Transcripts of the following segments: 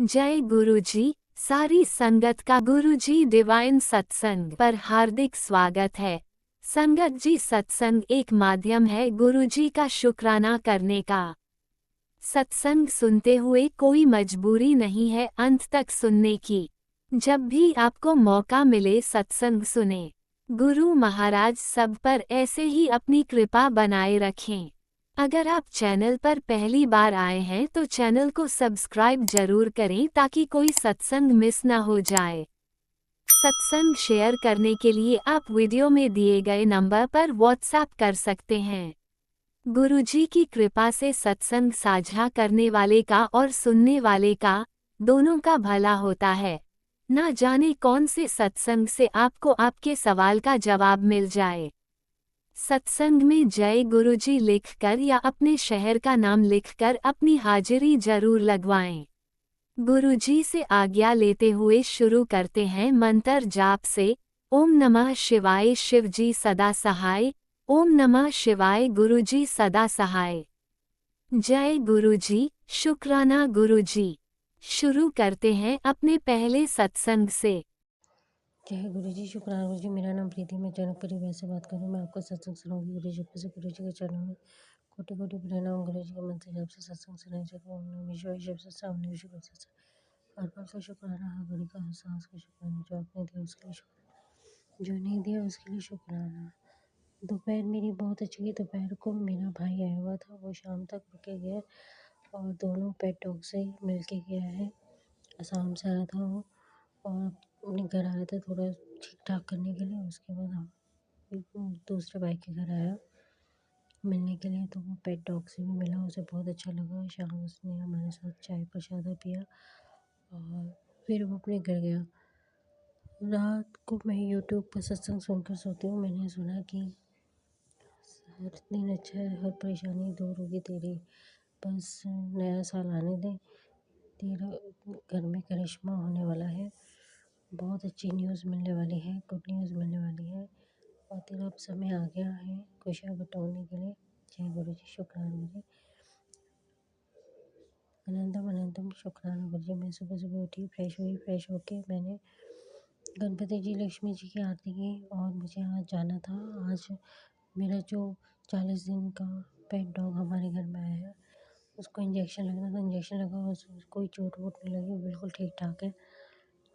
जय गुरुजी। सारी संगत का गुरुजी डिवाइन सत्संग पर हार्दिक स्वागत है। संगत जी, सत्संग एक माध्यम है गुरुजी का शुक्राना करने का। सत्संग सुनते हुए कोई मजबूरी नहीं है अंत तक सुनने की। जब भी आपको मौका मिले सत्संग सुने। गुरु महाराज सब पर ऐसे ही अपनी कृपा बनाए रखें। अगर आप चैनल पर पहली बार आए हैं तो चैनल को सब्सक्राइब जरूर करें ताकि कोई सत्संग मिस ना हो जाए। सत्संग शेयर करने के लिए आप वीडियो में दिए गए नंबर पर व्हाट्सएप कर सकते हैं। गुरुजी की कृपा से सत्संग साझा करने वाले का और सुनने वाले का, दोनों का भला होता है। ना जाने कौन से सत्संग से आपको आपके सवाल का जवाब मिल जाए। सत्संग में जय गुरुजी लिखकर या अपने शहर का नाम लिखकर अपनी हाजिरी जरूर लगवाएं। गुरुजी से आज्ञा लेते हुए शुरू करते हैं मंत्र जाप से। ओम नमः शिवाय, शिवजी सदा सहाय। ओम नमः शिवाय, गुरुजी सदा सहाय। जय गुरुजी, शुक्राना गुरुजी। शुरू करते हैं अपने पहले सत्संग से। जय गुरु जी, शुक्राना गुरु जी। मेरा नाम प्रीति, मैं जनकपुरी वैसे से बात करूँ। मैं आपको सत्संग सुनाऊंगी। गुरु जी से गुरु जी के चरणों में कोटि कोटि प्रणाम। गुरु जी के मंत्र जब से सत्संग सुनाई जाता ओम नमः शिवाय, शिव सत्संग, ओम नमः शिवाय सत्संग। हर पल का शुक्राना, हर घड़ी का, हर सांस का शुक्राना। जो आपने दिया उसके लिए शुक्राना, जो नहीं दिया उसके लिए शुक्राना। दोपहर मेरी बहुत अच्छी गई। दोपहर को मेरा भाई आया हुआ था, वो शाम तक रुके गया और दोनों पेट डॉग से मिल के गया है। असम से आया था वो और अपने घर आया था थोड़ा ठीक ठाक करने के लिए। उसके बाद हम दूसरे भाई के घर आया मिलने के लिए, तो वो पेट डॉग से भी मिला, उसे बहुत अच्छा लगा। शाम उसने हमारे साथ चाय प्रसाद पिया और फिर वो अपने घर गया। रात को मैं यूट्यूब पर सत्संग सुनकर सोती हूँ। मैंने सुना कि हर दिन अच्छा है, हर परेशानी दूर होगी तेरी, बस नया साल आने दे, तेरा घर में करिश्मा होने वाला है, बहुत अच्छी न्यूज़ मिलने वाली है, गुड न्यूज़ मिलने वाली है और तेरा अब समय आ गया है खुशियाँ बटोरने के लिए। जय गुरु जी, शुक्राना गुरु जी, अनंतम अनंतम शुक्राना गुरु जी। मैं सुबह सुबह उठी, फ्रेश हुई, फ्रेश होके मैंने गणपति जी, लक्ष्मी जी की आरती की और मुझे आज जाना था। आज मेरा जो 40 दिन का पेट डॉग हमारे घर में आया है, उसको इंजेक्शन लगना था। इंजेक्शन लगा, उसको कोई चोट वोट नहीं लगी, बिल्कुल ठीक ठाक है,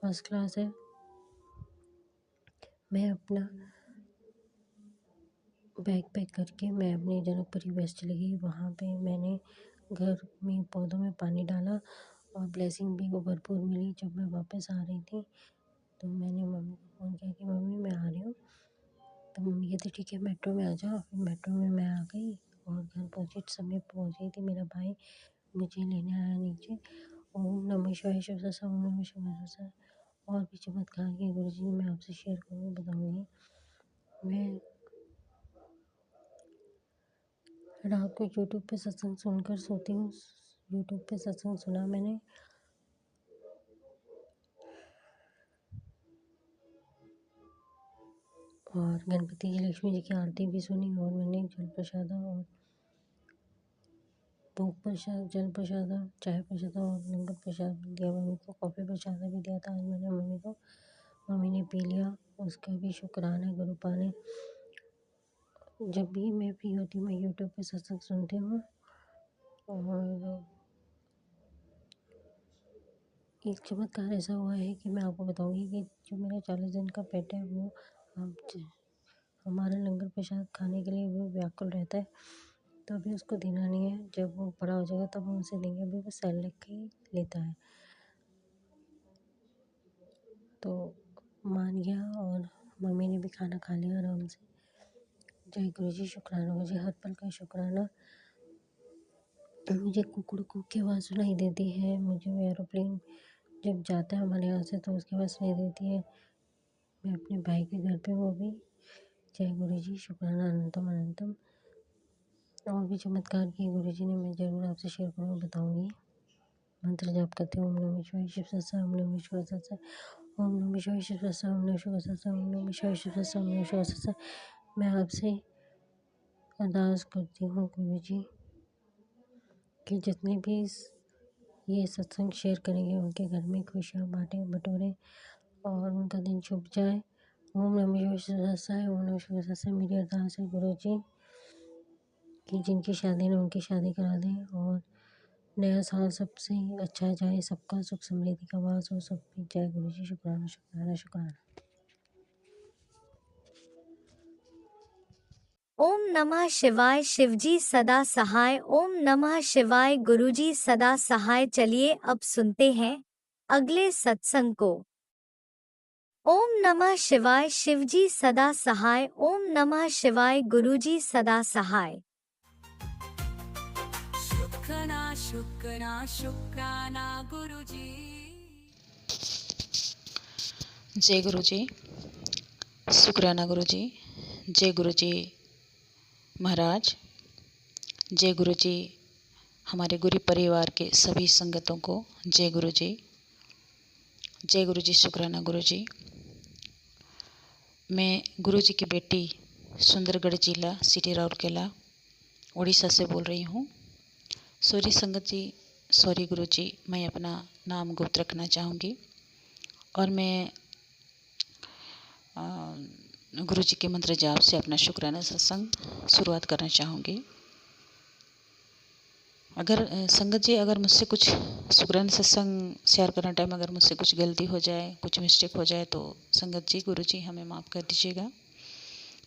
फर्स्ट क्लास है। मैं अपना बैग पैक करके मैं अपने जनकपुरी वेस्ट चली गई। वहाँ पे मैंने घर में पौधों में पानी डाला और ब्लेसिंग भी को भरपूर मिली। जब मैं वापस आ रही थी तो मैंने मम्मी को फ़ोन किया कि मम्मी मैं आ रही हूँ। तो मम्मी कहती ठीक है मेट्रो में आ जाओ। फिर मेट्रो में मैं आ गई और घर पहुँची, समय पहुँच गई थी। मेरा भाई मुझे लेने आया नीचे। ओम नमः शिवाय, शिव सत्संग, ओम नमः शिवाय सत्संग। और भी चमत्कार के गुरु जी मैं आपसे शेयर करूँगी, बताऊँगी। मैं रात को यूट्यूब पे सत्संग सुनकर सोती हूँ। यूट्यूब पे सत्संग सुना मैंने और गणपति जी, लक्ष्मी जी की आरती भी सुनी और मैंने जल प्रसाद और भोग प्रसाद, जल प्रसाद, चाय प्रसाद और लंगर प्रसाद दिया मम्मी को। कॉफ़ी प्रसाद भी दिया था आज मैंने मम्मी को, मम्मी ने पी लिया, उसका भी शुक्राना गुरु पाने। जब भी मैं फ्री होती हूँ मैं यूट्यूब पे सत्संग सुनती हूँ और एक चमत्कार ऐसा हुआ है कि मैं आपको बताऊंगी कि जो मेरा 40 दिन का पेट है वो अब हमारा लंगर प्रसाद खाने के लिए वो व्याकुल रहता है। तो अभी उसको देना नहीं है, जब वो बड़ा हो जाएगा तब हम उसे देंगे। अभी वो सैलेड के ही लेता है। तो मान गया और मम्मी ने भी खाना खा लिया आराम से। जय गुरु जी, शुक्राना गुरु जी, हर पल का शुक्राना। मुझे कुकड़ कूक की आवाज़ सुनाई देती है, मुझे एरोप्लेन जब जाता है हमारे यहाँ से तो उसकी आवाज़ सुनाई देती है। मैं अपने भाई के घर पे वो भी। जय गुरु जी, शुक्राना अनंतम अनंतम। और भी चमत्कार किए गुरु जी ने, मैं ज़रूर आपसे शेयर करूँगी, बताऊँगी। मंत्र जाप करते हैं ओम नमः शिवाय, शिव सत्संग, ओम नमः शिवाय सत्संग, ओम नमः शिवाय, शिव सत्संग, ओम नमः शिवाय सत्संग, ओम नमः शिवाय, शिव सत्संग, ओम नमः शिवाय सत्संग। मैं आपसे अरदास करती हूँ गुरु जी कि जितने भी ये सत्संग शेयर करेंगे, उनके घर में खुशियाँ बटोरें और उनका दिन शुभ जाए। ओम नमः शिवाय। ओम नमः शिवाय। मेरी अरदास है गुरु जी कि जिनकी शादी ना उनकी शादी करा दें और नया साल सबसे अच्छा जाए, सबका सुख समृद्धि का वास हो, सब जय गुरु जी। शुक्राना शुक्राना शुक्राना। ओम नमः शिवाय। शिवजी सदा सहाय। ओम नमः शिवाय। गुरुजी सदा सहाय। चलिए अब सुनते हैं अगले सत्संग को। ओम नमः शिवाय। शिवजी सदा सहाय। ओम नमः शिवाय। गुरुजी सदा सहाय। शुक्राना शुक्राना शुक्राना गुरुजी। जय गुरु जी। शुक्राना गुरु जी। जय गुरु जी महाराज। जय गुरु जी हमारे गुरु परिवार के सभी संगतों को जय गुरु जी। जय गुरु जी। शुक्राना गुरु जी। मैं गुरु जी की बेटी सुंदरगढ़ जिला सिटी राउरकेला उड़ीसा से बोल रही हूँ। सॉरी संगत जी, सॉरी गुरु जी, मैं अपना नाम गुप्त रखना चाहूँगी और मैं गुरु जी के मंत्र जाप से अपना शुक्राना सत्संग शुरुआत करना चाहूँगी। अगर संगत जी, अगर मुझसे कुछ शुक्राना सत्संग शेयर करने टाइम अगर मुझसे कुछ गलती हो जाए, कुछ मिस्टेक हो जाए तो संगत जी, गुरु जी हमें माफ़ कर दीजिएगा।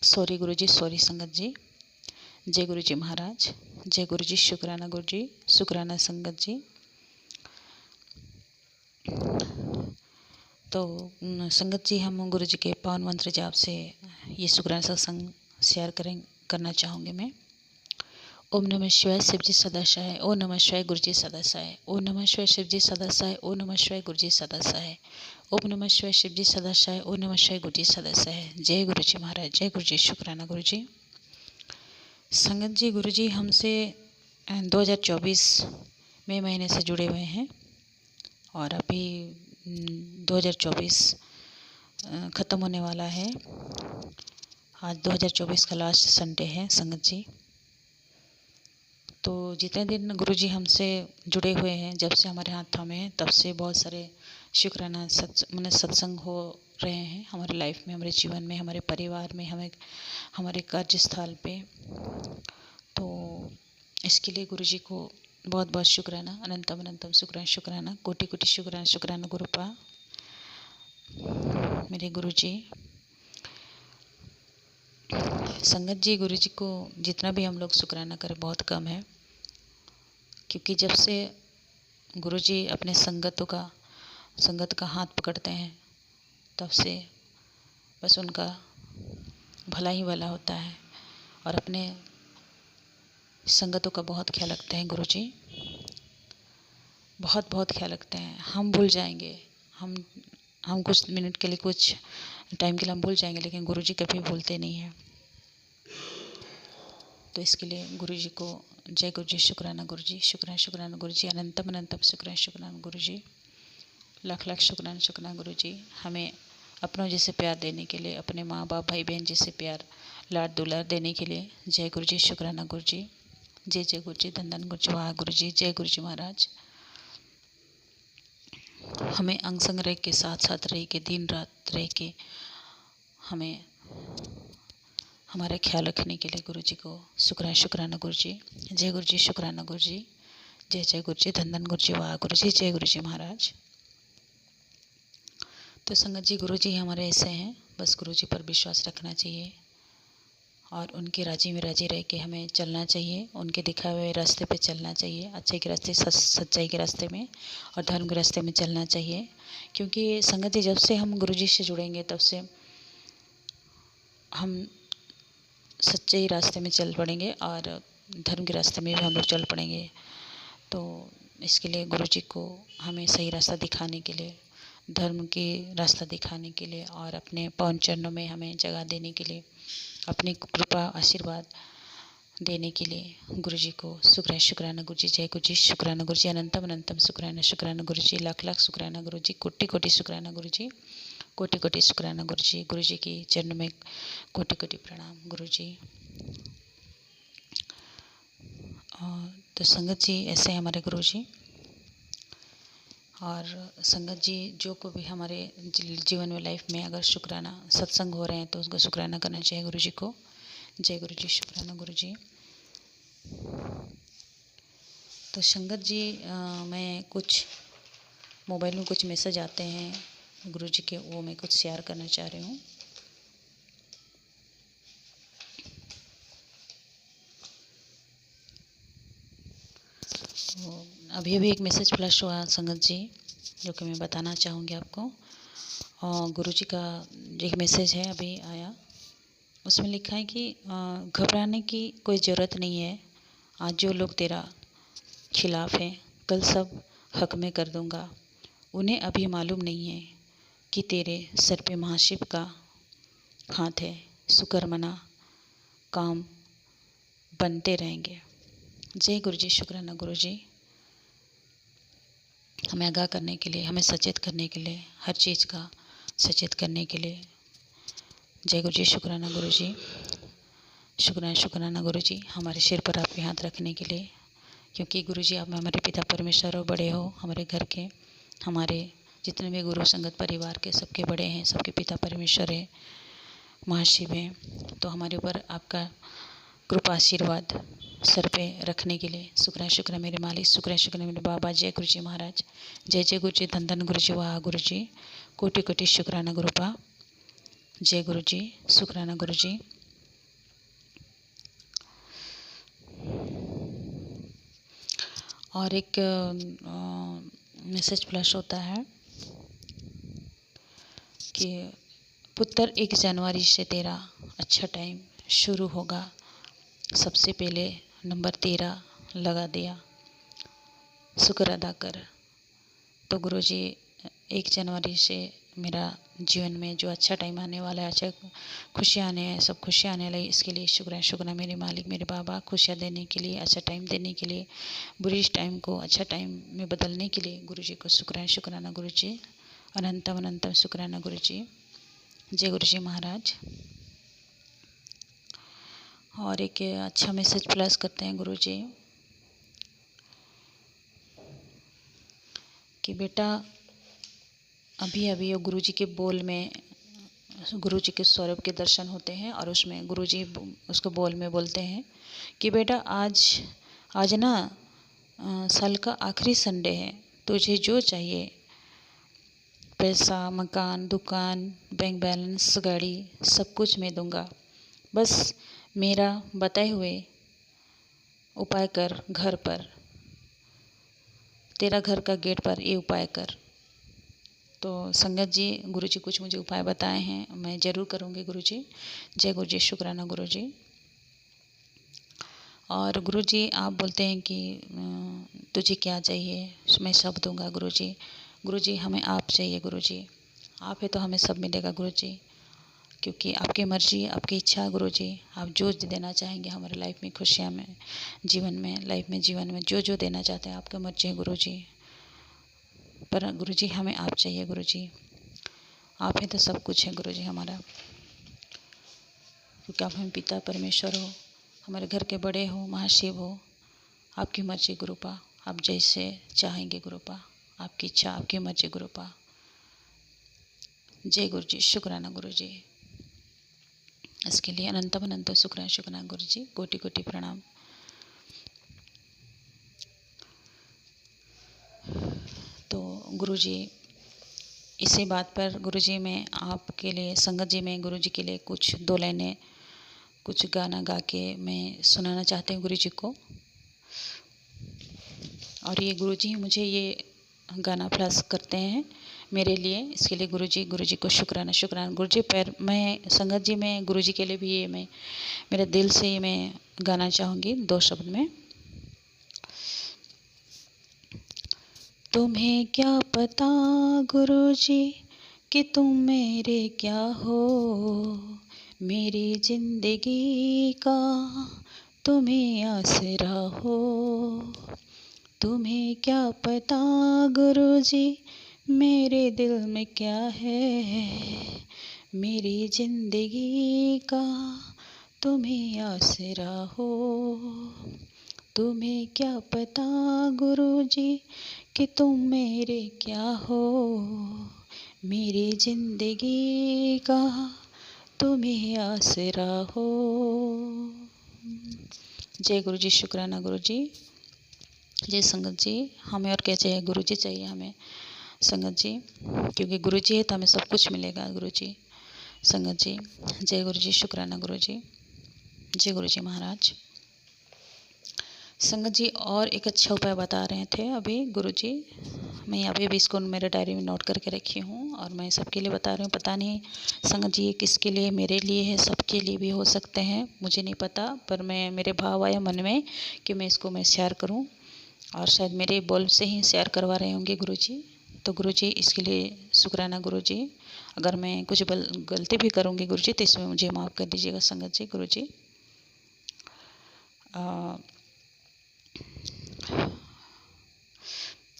सॉरी गुरु जी, सॉरी संगत जी। जय गुरु जी महाराज। जय गुरु जी। शुक्राना गुरु जी। शुक्राना संगत जी। तो संगत जी, हम गुरु जी के पावन मंत्र जाप से ये शुक्राना सत्संग शेयर करना चाहूँगी मैं। ओम नमः शिवाय। शिवजी सदा सहाय। ओम नमः शिवाय। गुरुजी सदा सहाय। ओम नमः शिवाय। शिवजी सदा सहाय। ओम नमः शिवाय। गुरुजी सदा सहाय। ओम नमः शिवाय। शिवजी सदा सहाय। ओम नमः शिवाय। गुरुजी सदा सहाय। जय गुरु जी महाराज। जय गुरु जी। शुक्राना गुरु जी। संगत जी, गुरु जी हमसे 2024 मई महीने से जुड़े हुए हैं और अभी 2024 ख़त्म होने वाला है। आज 2024 का लास्ट संडे है संगत जी। तो जितने दिन गुरुजी हमसे जुड़े हुए हैं, जब से हमारे हाथ थामे हैं तब से बहुत सारे शुक्राना सत्संग हो रहे हैं हमारे लाइफ में, हमारे जीवन में, हमारे परिवार में, हमारे कार्यस्थल पे। तो इसके लिए गुरुजी को बहुत बहुत शुक्राना, अनंतम अनंतम शुक्राना, कोटि कोटि शुक्राना गुरुपा, मेरे गुरुजी। संगत जी, गुरु जी को जितना भी हम लोग शुक्राना करें बहुत कम है, क्योंकि जब से गुरु जी अपने संगत का हाथ पकड़ते हैं तब से बस उनका भला ही भला होता है और अपने संगतों का बहुत ख्याल रखते हैं गुरु जी। बहुत बहुत ख्याल रखते हैं। हम भूल जाएंगे, हम कुछ मिनट के लिए, कुछ टाइम के लिए हम भूल जाएंगे, लेकिन गुरु जी कभी भूलते नहीं हैं। तो इसके लिए गुरु जी को जय गुरु जी। शुक्राना गुरु जी। शुक्राना गुरु जी। अनंतम अनंतम शुक्राना गुरु जी। लाख लाख शुक्राना गुरु जी। हमें अपनों जैसे प्यार देने के लिए, अपने माँ बाप भाई बहन जैसे प्यार लाड दुलार देने के लिए जय गुरु जी। शुक्राना गुरु जी। जय जय गुरु जी। धन धन गुरु जी। वाह गुरु जी। जय गुरु जी महाराज। हमें अंग संग रह के, साथ साथ रह के, दिन रात रह के हमें हमारा ख्याल रखने के लिए गुरु जी को शुक्राना गुरु जी। जय गुरु जी। शुक्राना गुरु जी। जय जय गुरु जी। धन धन गुरु जी। वाह गुरु जी। जय गुरु जी महाराज। तो संगत जी, गुरु जी हमारे ऐसे हैं, बस गुरु जी पर विश्वास रखना चाहिए और उनके राजी में राजी रह के हमें चलना चाहिए, उनके दिखाए हुए रास्ते पे चलना चाहिए, अच्छे के रास्ते, सच्चाई के रास्ते में और धर्म के रास्ते में चलना चाहिए। क्योंकि संगत जी, जब से हम गुरु जी से जुड़ेंगे तब से हम सच्चे रास्ते में चल पड़ेंगे और धर्म के रास्ते में भी हम लोग चल पड़ेंगे। तो इसके लिए गुरु जी को हमें सही रास्ता दिखाने के लिए, धर्म के रास्ता दिखाने के लिए और अपने पावन चरणों में हमें जगह देने के लिए, अपनी कृपा आशीर्वाद देने के लिए गुरु जी को शुक्राना गुरु जी। जय गुरु जी। शुक्राना गुरु जी। अनंतम अनंतम शुक्राना गुरु जी। लाख लाख शुक्राना गुरु जी। कोटि कोटि शुक्राना गुरु जी। कोटि कोटि शुक्राना गुरु जी। गुरु जी की चरण में कोटि कोटि प्रणाम गुरु जी। तो संगत जी, ऐसे हमारे गुरु जी और संगत जी जो को भी हमारे जीवन में लाइफ में अगर शुक्राना सत्संग हो रहे हैं तो उसको शुक्राना करना चाहिए गुरु जी को। जय गुरु जी, शुक्राना गुरु जी। तो संगत जी मैं कुछ मोबाइल में कुछ मैसेज आते हैं गुरु जी के, वो मैं कुछ शेयर करना चाह रही हूँ। तो अभी अभी एक मैसेज फ्लैश हुआ संगत जी, जो कि मैं बताना चाहूँगी आपको। और गुरु जी का एक मैसेज है अभी आया, उसमें लिखा है कि घबराने की कोई ज़रूरत नहीं है। आज जो लोग तेरा खिलाफ हैं कल सब हक में कर दूंगा। उन्हें अभी मालूम नहीं है कि तेरे सर पे महाशिव का हाथ है। शुक्र मना, काम बनते रहेंगे। जय गुरु जी, शुक्राना गुरु जी। हमें आगाह करने के लिए, हमें सचेत करने के लिए, हर चीज़ का सचेत करने के लिए। जय गुरु जी, शुक्राना गुरु जी। शुक्राना गुरु जी, हमारे सिर पर आपके हाथ रखने के लिए, क्योंकि गुरु जी आप हमारे पिता परमेश्वर हो, बड़े हो हमारे घर के, हमारे जितने भी गुरु संगत परिवार के सबके बड़े हैं, सबके पिता परमेश्वर है, महाशिव हैं। तो हमारे ऊपर आपका कृपा आशीर्वाद सर पे रखने के लिए शुक्र मेरे मालिक, शुक्र मेरे बाबा। जय गुरु जी महाराज, जय जय गुरु जी, धन धन गुरु जी, वाह गुरु जी, कोटि कोटि शुक्राना गुरुपा। जय गुरु जी, शुक्राना गुरु जी। और एक मैसेज फ्लैश होता है कि पुत्र 1 जनवरी से तेरा अच्छा टाइम शुरू होगा। सबसे पहले नंबर 13 लगा दिया, शुक्र अदा कर। तो गुरु जी 1 जनवरी से मेरा जीवन में जो अच्छा टाइम आने वाला है, अच्छा खुशियाँ आने हैं, सब खुशियाँ आने लगी, इसके लिए शुक्र मेरे मालिक, मेरे बाबा, खुशियाँ देने के लिए, अच्छा टाइम देने के लिए, बुरी टाइम को अच्छा टाइम में बदलने के लिए गुरु जी को शुक्राना गुरु जी, अनंतम अनंतम शुक्राना गुरु जी। जय गुरु जी महाराज। और एक अच्छा मैसेज प्लस करते हैं गुरु जी कि बेटा अभी अभी गुरु जी के बोल में गुरु जी के स्वरूप के दर्शन होते हैं, और उसमें गुरु जी उसको बोल में बोलते हैं कि बेटा आज ना साल का आखिरी संडे है, तुझे जो चाहिए पैसा, मकान, दुकान, बैंक बैलेंस, गाड़ी, सब कुछ मैं दूंगा। बस मेरा बताए हुए उपाय कर, घर पर तेरा घर का गेट पर ये उपाय कर। तो संगत जी गुरु जी कुछ मुझे उपाय बताए हैं, मैं ज़रूर करूँगी गुरु जी। जय गुरु जी, शुक्राना गुरु जी। और गुरु जी आप बोलते हैं कि तुझे क्या चाहिए मैं सब दूंगा गुरु जी। गुरु जी हमें आप चाहिए गुरु जी, आप है तो हमें सब मिलेगा गुरु जी, क्योंकि आपकी मर्जी, आपकी इच्छा गुरु जी। आप जो देना चाहेंगे हमारे लाइफ में, खुशियाँ में, जीवन में, लाइफ में, जीवन में जो देना चाहते हैं आपकी मर्जी है गुरु जी। पर गुरु जी हमें आप चाहिए गुरु जी, आप हैं तो सब कुछ है गुरु जी हमारा, क्योंकि आप हमें पिता परमेश्वर हो, हमारे घर के बड़े हो, महाशिव हो। आपकी मर्जी गुरुपा, आप जैसे चाहेंगे गुरुपा, आपकी इच्छा, आपकी मर्जी गुरुपा। जय गुरु जी, शुक्राना गुरु जी। इसके लिए अनंतम अनंत शुक्राना गुरु जी, कोटि कोटि प्रणाम। तो गुरु जी इसी बात पर गुरु जी मैं आपके लिए, संगत जी मैं गुरु जी के लिए कुछ 2 लाइनें कुछ गाना गा के मैं सुनाना चाहते हैं गुरु जी को। और ये गुरु जी मुझे ये गाना प्लस करते हैं मेरे लिए, इसके लिए गुरु जी को शुक्राना गुरु जी। पर मैं संगत जी मैं गुरु जी के लिए भी ये मैं मेरे दिल से मैं गाना चाहूँगी 2 शब्द में। तुम्हें क्या पता गुरु जी कि तुम मेरे क्या हो, मेरी जिंदगी का तुम्हें आसरा हो। तुम्हें क्या पता गुरु जी मेरे दिल में क्या है, मेरी जिंदगी का तुम्हें आसरा हो। तुम्हें क्या पता गुरु जी कि तुम मेरे क्या हो, मेरी जिंदगी का तुम्हें आसरा हो। जय गुरु जी, शुक्राना गुरु जी। जय संगत जी। हमें और क्या चाहिए? गुरु जी चाहिए हमें संगत जी, क्योंकि गुरु जी है तो हमें सब कुछ मिलेगा गुरु जी। संगत जी, जय गुरु जी, शुक्राना गुरु जी। जय गुरु जी महाराज। संगत जी और एक अच्छा उपाय बता रहे थे अभी गुरु जी, मैं यहाँ पे भी इसको मेरे डायरी में नोट करके रखी हूँ और मैं सबके लिए बता रही हूँ। पता नहीं संगत जी ये किसके लिए, मेरे लिए है, सबके लिए भी हो सकते हैं, मुझे नहीं पता, पर मैं मेरे भाव आया मन में कि मैं इसको शेयर करूँ और शायद मेरे बोल से ही शेयर करवा रहे होंगे गुरु जी। तो गुरु जी इसके लिए शुक्राना गुरु जी। अगर मैं कुछ गलती भी करूँगी गुरु जी तो इसमें मुझे माफ़ कर दीजिएगा संगत जी। गुरु जी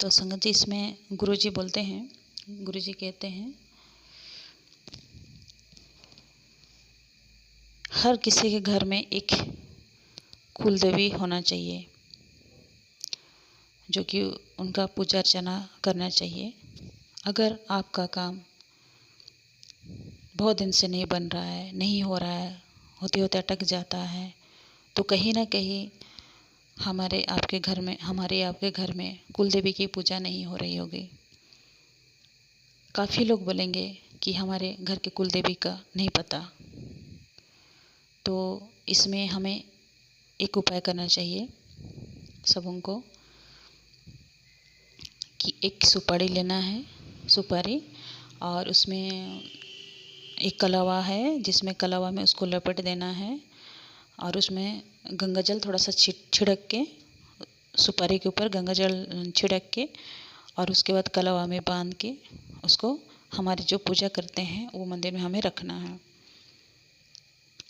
तो संगत जी इसमें गुरु जी बोलते हैं, गुरु जी कहते हैं हर किसी के घर में एक कुल देवी होना चाहिए, जो कि उनका पूजा अर्चना करना चाहिए। अगर आपका काम बहुत दिन से नहीं बन रहा है, नहीं हो रहा है, होते होते अटक जाता है, तो कहीं ना कहीं हमारे आपके घर में कुल देवी की पूजा नहीं हो रही होगी। काफ़ी लोग बोलेंगे कि हमारे घर के कुल देवी का नहीं पता, तो इसमें हमें एक उपाय करना चाहिए सबों को कि एक सुपारी लेना है, सुपारी, और उसमें एक कलावा है जिसमें कलावा में उसको लपेट देना है और उसमें गंगा जल थोड़ा सा छिड़क के, सुपारी के ऊपर गंगा जल छिड़क के और उसके बाद कलावा में बांध के उसको हमारी जो पूजा करते हैं वो मंदिर में हमें रखना है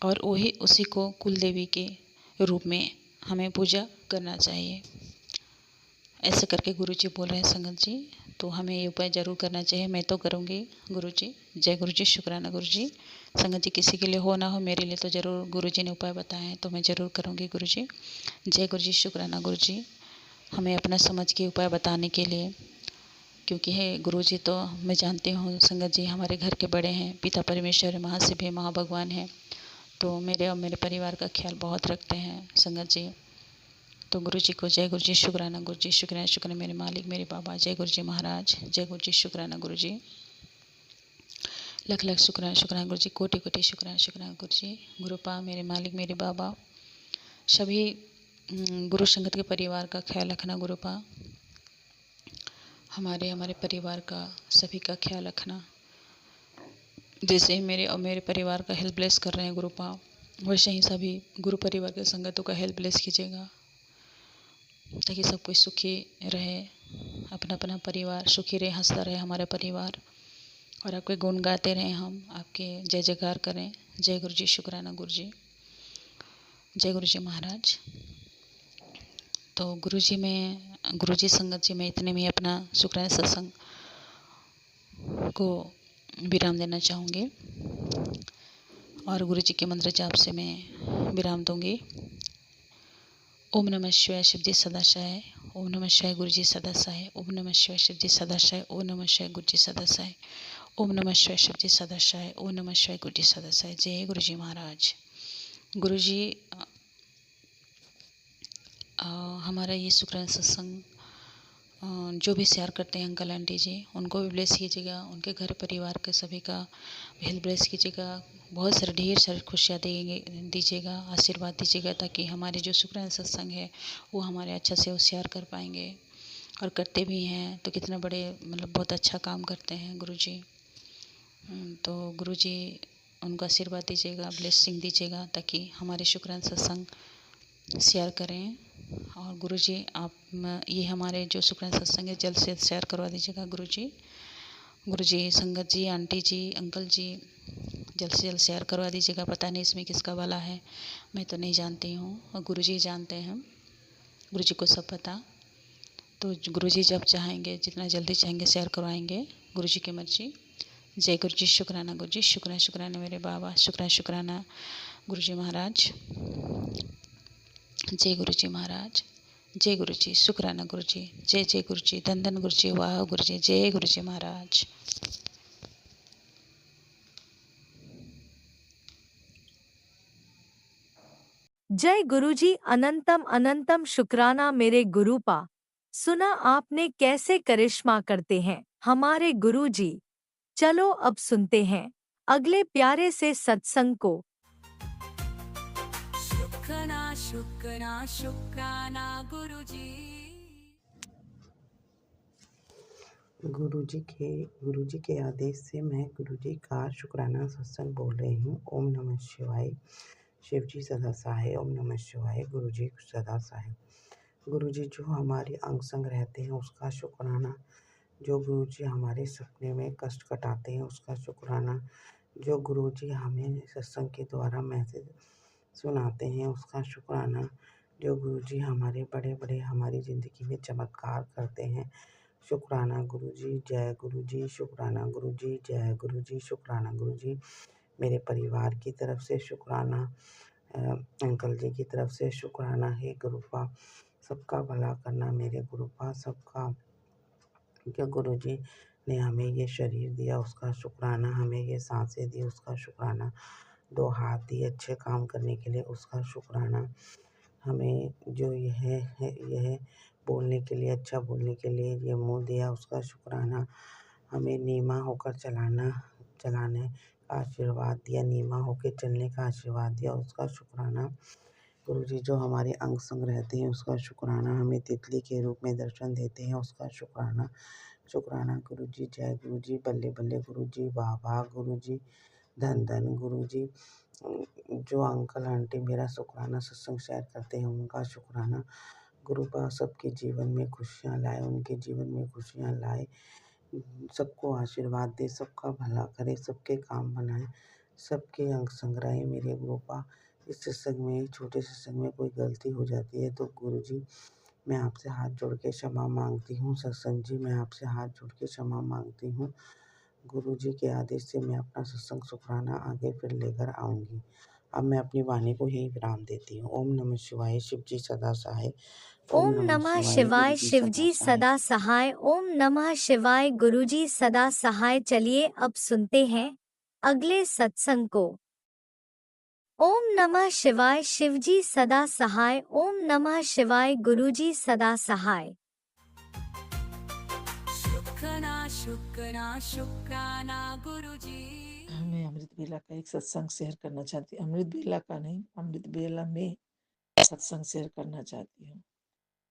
और वही उसी को कुल देवी के रूप में हमें पूजा करना चाहिए। ऐसे करके गुरु जी बोल रहे हैं संगत जी, तो हमें ये उपाय ज़रूर करना चाहिए। मैं तो करूँगी गुरु जी। जय गुरु जी, शुक्राना गुरु जी। संगत जी किसी के लिए हो ना हो, मेरे लिए तो ज़रूर गुरु जी ने उपाय बताए हैं, तो मैं ज़रूर करूँगी गुरु जी। जय गुरु जी, शुक्राना गुरु जी, हमें अपना समझ के उपाय बताने के लिए, क्योंकि है गुरु जी तो मैं जानती हूँ संगत जी हमारे घर के बड़े हैं, पिता परमेश्वर महाशिव है, महाभगवान है, तो मेरे और मेरे परिवार का ख्याल बहुत रखते हैं संगत जी। तो गुरु जी को जय गुरु जी, शुक्राना गुरु जी, शुक्राना शुक्राना मेरे मालिक मेरे बाबा। जय गुरु जी महाराज। जय गुरु जी, शुक्राना गुरु जी, लख लख शुक्राना शुक्राना गुरु जी, कोटि कोटि शुक्राना शुक्राना गुरु जी। गुरुपा मेरे मालिक मेरे बाबा, सभी गुरु संगत के परिवार का ख्याल रखना गुरुपा, हमारे परिवार का सभी का ख्याल रखना। जैसे ही मेरे और मेरे परिवार का हेल्प ब्लेस कर रहे हैं गुरुपा, वैसे ही सभी गुरु परिवार के संगतों का हेल्प ब्लेस कीजिएगा, ताकि सब कोई सुखी रहे, अपना अपना परिवार सुखी रहे, हंसता रहे हमारा परिवार, और आपके गुण गाते रहें, हम आपके जय जयकार करें। जय गुरु जी, शुक्राना गुरु जी। जय गुरु जी महाराज। तो गुरु जी संगत जी में इतने में अपना शुक्राना सत्संग को विराम देना चाहूँगी और गुरु जी के मंत्र जाप से मैं विराम दूँगी। ओम नमः शिवाय शिव जी सदाशय, ओम नमः शिवाय गुरु जी सदाशय, ओम नमः शिवाय शिव जी सदाशय, ओम नमः शिवाय गुरु जी सदाशय, ओम नमः शिवाय शिव जी सदाशय, ओम नमः शिवाय गुरु जी सदाशय। जय गुरु जी महाराज। गुरु जी हमारा ये शुक्राना सत्संग जो भी शेयर करते हैं अंकल आंटी जी, उनको भी ब्लेस कीजिएगा, उनके घर परिवार के सभी का हेल्प ब्लेस कीजिएगा, बहुत सारे ढेर सारी खुशियाँ दीजिएगा, आशीर्वाद दीजिएगा, ताकि हमारे जो शुक्राना सत्संग है वो हमारे अच्छा से वो शेयर कर पाएंगे, और करते भी हैं तो कितना बड़े बहुत अच्छा काम करते हैं गुरु जी। तो गुरु जी उनको आशीर्वाद दीजिएगा, ब्लेसिंग दीजिएगा, ताकि हमारे शुक्राना सत्संग शेयर करें। और गुरु जी आप ये हमारे जो शुक्राना सत्संग है जल्द से जल्द शेयर करवा दीजिएगा गुरु जी। गुरु जी, संगत जी, आंटी जी, अंकल जी, जल्द से जल्द शेयर करवा दीजिएगा। पता नहीं इसमें किसका वाला है, मैं तो नहीं जानती हूँ, और गुरु जी जानते हैं, गुरु जी को सब पता। तो गुरु जी जब चाहेंगे, जितना जल्दी चाहेंगे शेयर करवाएंगे, गुरु जी की मर्जी। जय गुरु जी, शुक्राना गुरु जी, शुक्राना शुक्राना मेरे बाबा, शुक्राना शुक्राना गुरु जी महाराज। जय गुरु जी महाराज। जय गुरु जी, शुक्राना गुरु जी, जय जय गुरु जी, धन धन गुरु जी, वाह गुरु जी, जय गुरु जी महाराज। जय गुरुजी, अनंतम अनंतम शुक्राना मेरे गुरुपा। सुना आपने कैसे करिश्मा करते हैं हमारे गुरुजी। चलो अब सुनते हैं अगले प्यारे से सत्संग को। शुक्राना शुक्राना शुक्राना गुरुजी। गुरुजी के आदेश से मैं गुरुजी का शुक्राना सत्संग बोल रही हूँ। ओम नमः शिवाय। शिव जी सदा सहाय। ओम नमः शिवाय। गुरुजी सदा सहाय। गुरुजी जो हमारे अंग संग रहते हैं उसका शुक्राना। जो गुरुजी हमारे सपने में कष्ट कटाते हैं उसका शुक्राना। जो गुरुजी हमें सत्संग के द्वारा मैसेज सुनाते हैं उसका शुक्राना। जो गुरुजी हमारे बड़े बड़े हमारी ज़िंदगी में चमत्कार करते हैं, शुक्राना गुरुजी। जय गुरुजी। शुक्राना गुरुजी। जय गुरुजी। शुक्राना गुरुजी। मेरे परिवार की तरफ से शुक्राना, अंकल जी की तरफ से शुक्राना है गुरुपा। सबका भला करना मेरे गुरुपा, सबका। जो गुरुजी ने हमें ये शरीर दिया उसका शुक्राना, हमें ये सांसें दी उसका शुक्राना, 2 हाथ दिए अच्छे काम करने के लिए उसका शुक्राना, हमें जो यह बोलने के लिए, अच्छा बोलने के लिए ये मुँह दिया उसका शुक्राना, हमें नीमा होकर चलाने का आशीर्वाद दिया, नीमा होकर चलने का आशीर्वाद दिया उसका शुक्राना। गुरुजी जो हमारे अंग संग रहते हैं उसका शुक्राना, हमें तितली के रूप में दर्शन देते हैं उसका शुक्राना। शुक्राना गुरुजी। जय गुरुजी। बल्ले बल्ले गुरुजी। वाह वाह गुरुजी। धन धन गुरुजी। जो अंकल आंटी मेरा शुक्राना सत्संग शेयर करते हैं उनका शुक्राना। गुरुपा सबके जीवन में खुशियाँ लाए, उनके जीवन में खुशियाँ लाए, सबको आशीर्वाद दे, सबका भला करे, सबके काम बनाए, सबके अंग संग रहे मेरे गुरुपा। इस सत्संग में, छोटे सत्संग में कोई गलती हो जाती है तो गुरुजी मैं आपसे हाथ जोड़ के क्षमा मांगती हूँ। सत्संग जी मैं आपसे हाथ जोड़ के क्षमा मांगती हूँ। गुरुजी के आदेश से मैं अपना सत्संग शुक्राना आगे फिर लेकर आऊँगी। अब मैं अपनी वाणी को यहीं विराम देती हूँ। ओम नमः शिवाय। शिव जी सदा सहाय। ओम नमः शिवाय। गुरुजी सदा शिवजी सहाय। सदा सहाय। ओम नमः शिवाय। गुरुजी सदा सहाय। चलिए अब सुनते हैं अगले सत्संग को। ओम नमः शिवाय। शिवजी सदा सहाय। ओम नमः शिवाय। गुरुजी सदा सहाय। शुक्राना शुक्राना शुक्राना गुरुजी। मैं अमृत बेला का एक सत्संग शेयर करना चाहती हूँ। अमृत बेला का नहीं, अमृत बेला में सत्संग शेयर करना चाहती हूँ।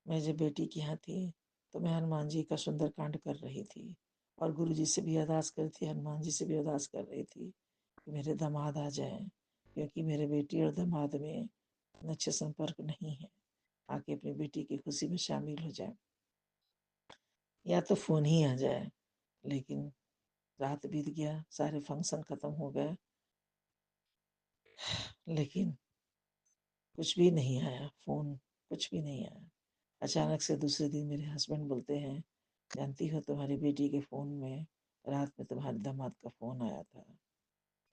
मैं जब बेटी के यहाँ थी तो मैं हनुमान जी का सुंदर कांड कर रही थी और गुरु जी से भी अरदास कर थी, हनुमान जी से भी अरदास कर रही थी कि मेरे दामाद आ जाएं, क्योंकि मेरे बेटी और दामाद में अच्छे संपर्क नहीं है, आके अपनी बेटी की खुशी में शामिल हो जाए या तो फोन ही आ जाए। लेकिन रात बीत गया, सारे फंक्शन खत्म हो गए, लेकिन कुछ भी नहीं आया, फोन कुछ भी नहीं आया। अचानक से दूसरे दिन मेरे हस्बैंड बोलते हैं, जानती हो तुम्हारी बेटी के फ़ोन में रात में तुम्हारे दामाद का फ़ोन आया था।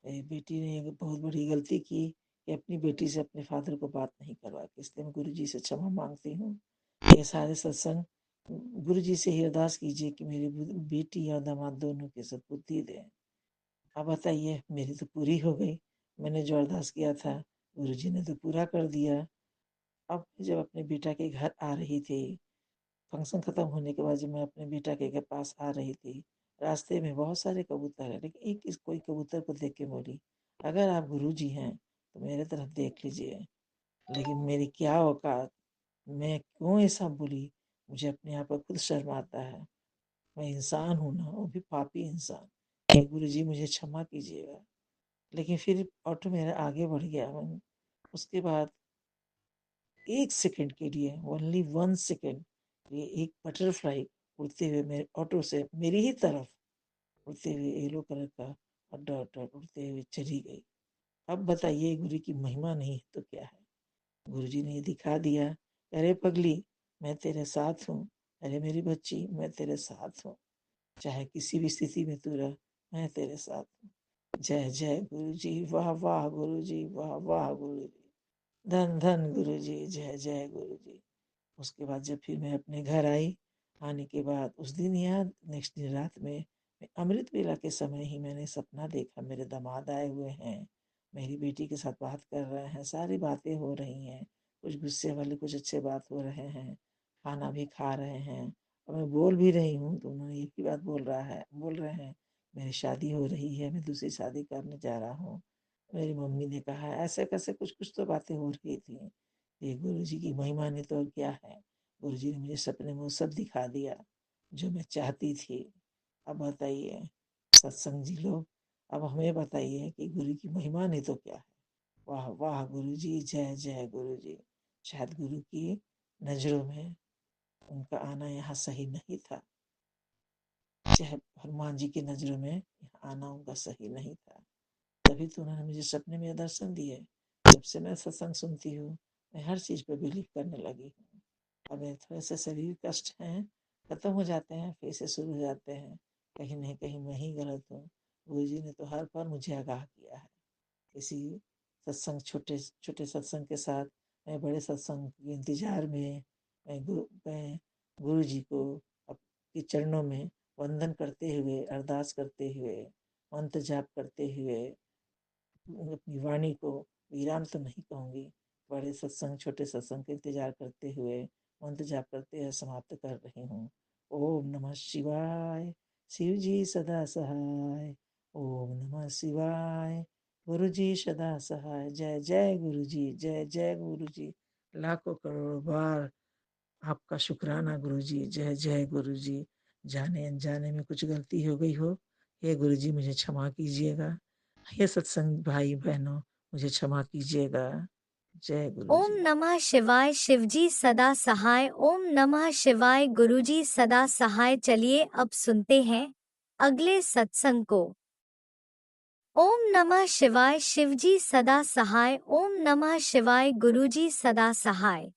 बेटी ने एक बहुत बड़ी गलती की कि अपनी बेटी से अपने फादर को बात नहीं करवा के, इसलिए मैं गुरु जी से क्षमा मांगती हूँ। ये सारे सत्संग गुरु जी से ही अरदास कीजिए कि मेरी बेटी और दामाद दोनों के सद्बुद्धि दें। अब बताइए, मेरी तो पूरी हो गई, मैंने जो अरदास किया था गुरु जी ने तो पूरा कर दिया। अब जब अपने बेटा के घर आ रही थी, फंक्शन खत्म होने के बाद जब मैं अपने बेटा के घर पास आ रही थी, रास्ते में बहुत सारे कबूतर है, लेकिन कोई कबूतर को देख के बोली, अगर आप गुरुजी हैं तो मेरे तरफ देख लीजिए। लेकिन मेरी क्या औकात, मैं क्यों ऐसा बोली, मुझे अपने आप पर खुद शर्म आता है। मैं इंसान हूँ ना, वो भी पापी इंसान। गुरुजी मुझे क्षमा कीजिएगा। लेकिन फिर ऑटो मेरा आगे बढ़ गया। उसके बाद 1 सेकंड के लिए, ओनली 1 सेकंड, ये एक बटरफ्लाई उड़ते हुए मेरे ऑटो से मेरी ही तरफ उड़ते हुए येलो कलर का अड्डा अड्डा उड़ते हुए चली गई। अब बताइए, गुरु की महिमा नहीं तो क्या है। गुरु जी ने ये दिखा दिया, अरे पगली मैं तेरे साथ हूँ, अरे मेरी बच्ची मैं तेरे साथ हूँ, चाहे किसी भी स्थिति में तू रह, मैं तेरे साथ हूँ। जय जय गुरु जी। वाह वाह गुरु जी। वाह वाह गुरु जी। धन धन गुरु जी। जय जय गुरु जी। उसके बाद जब फिर मैं अपने घर आई, आने के बाद उस दिन या नेक्स्ट दिन रात में अमृत वेला के समय ही मैंने सपना देखा, मेरे दामाद आए हुए हैं, मेरी बेटी के साथ बात कर रहे हैं, सारी बातें हो रही हैं, कुछ गुस्से वाले कुछ अच्छे बात हो रहे हैं, खाना भी खा रहे हैं और मैं बोल भी रही हूँ तो उन्होंने एक ही बात बोल रहे हैं, मेरी शादी हो रही है, मैं दूसरी शादी करने जा रहा हूँ। मेरी मम्मी ने कहा ऐसे कैसे कुछ कुछ तो बातें हो रही थी। ये गुरु जी की महिमा ने तो क्या है, गुरु जी ने मुझे सपने में वो सब दिखा दिया जो मैं चाहती थी। अब बताइए सत्संग जी लोग, अब हमें बताइए कि गुरु की महिमा नहीं तो क्या है। वाह वाह गुरु जी, जय जय गुरु जी। शायद गुरु की नजरों में उनका आना यहाँ सही नहीं था, चाहे हनुमान जी की नजरों में यहाँ आना उनका सही नहीं था, तभी तो उन्होंने मुझे सपने में दर्शन दिए। जब से मैं सत्संग सुनती हूँ मैं हर चीज पे बिलीव करने लगी हूँ। अब मेरे थोड़े से शरीर कष्ट हैं, खत्म हो जाते हैं फिर से शुरू हो जाते हैं, कहीं नहीं कहीं मैं ही गलत हूँ। गुरु जी ने तो हर बार मुझे आगाह किया है। इसी सत्संग, छोटे छोटे सत्संग के साथ मैं बड़े सत्संग के इंतजार में मैं गुरु जी को आपके चरणों में वंदन करते हुए, अरदास करते हुए, मंत्र जाप करते हुए अपनी वाणी को विराम तो नहीं कहूँगी, बड़े सत्संग छोटे सत्संग का इंतजार करते हुए मंत्र जाप करते हुए समाप्त कर रही हूँ। ओम नमः शिवाय, शिव जी सदा सहाय। ओम नमः शिवाय, गुरु जी सदा सहाय। जय जय गुरु जी, जय जय गुरु जी। लाखों करोड़ों बार आपका शुक्राना गुरु जी, जय जय गुरु जी। जाने अनजाने में कुछ गलती हो गई हो, हे गुरु जी मुझे क्षमा कीजिएगा। हे सत्संग भाई बहनों मुझे क्षमा कीजिएगा। जय गुरु ओम जी। नमः शिवाय, शिवजी सदा सहाय। ओम नमः शिवाय, गुरुजी सदा सहाय। चलिए अब सुनते हैं अगले सत्संग को। ओम नमः शिवाय, शिवजी सदा सहाय। ओम नमः शिवाय, गुरुजी सदा सहाय।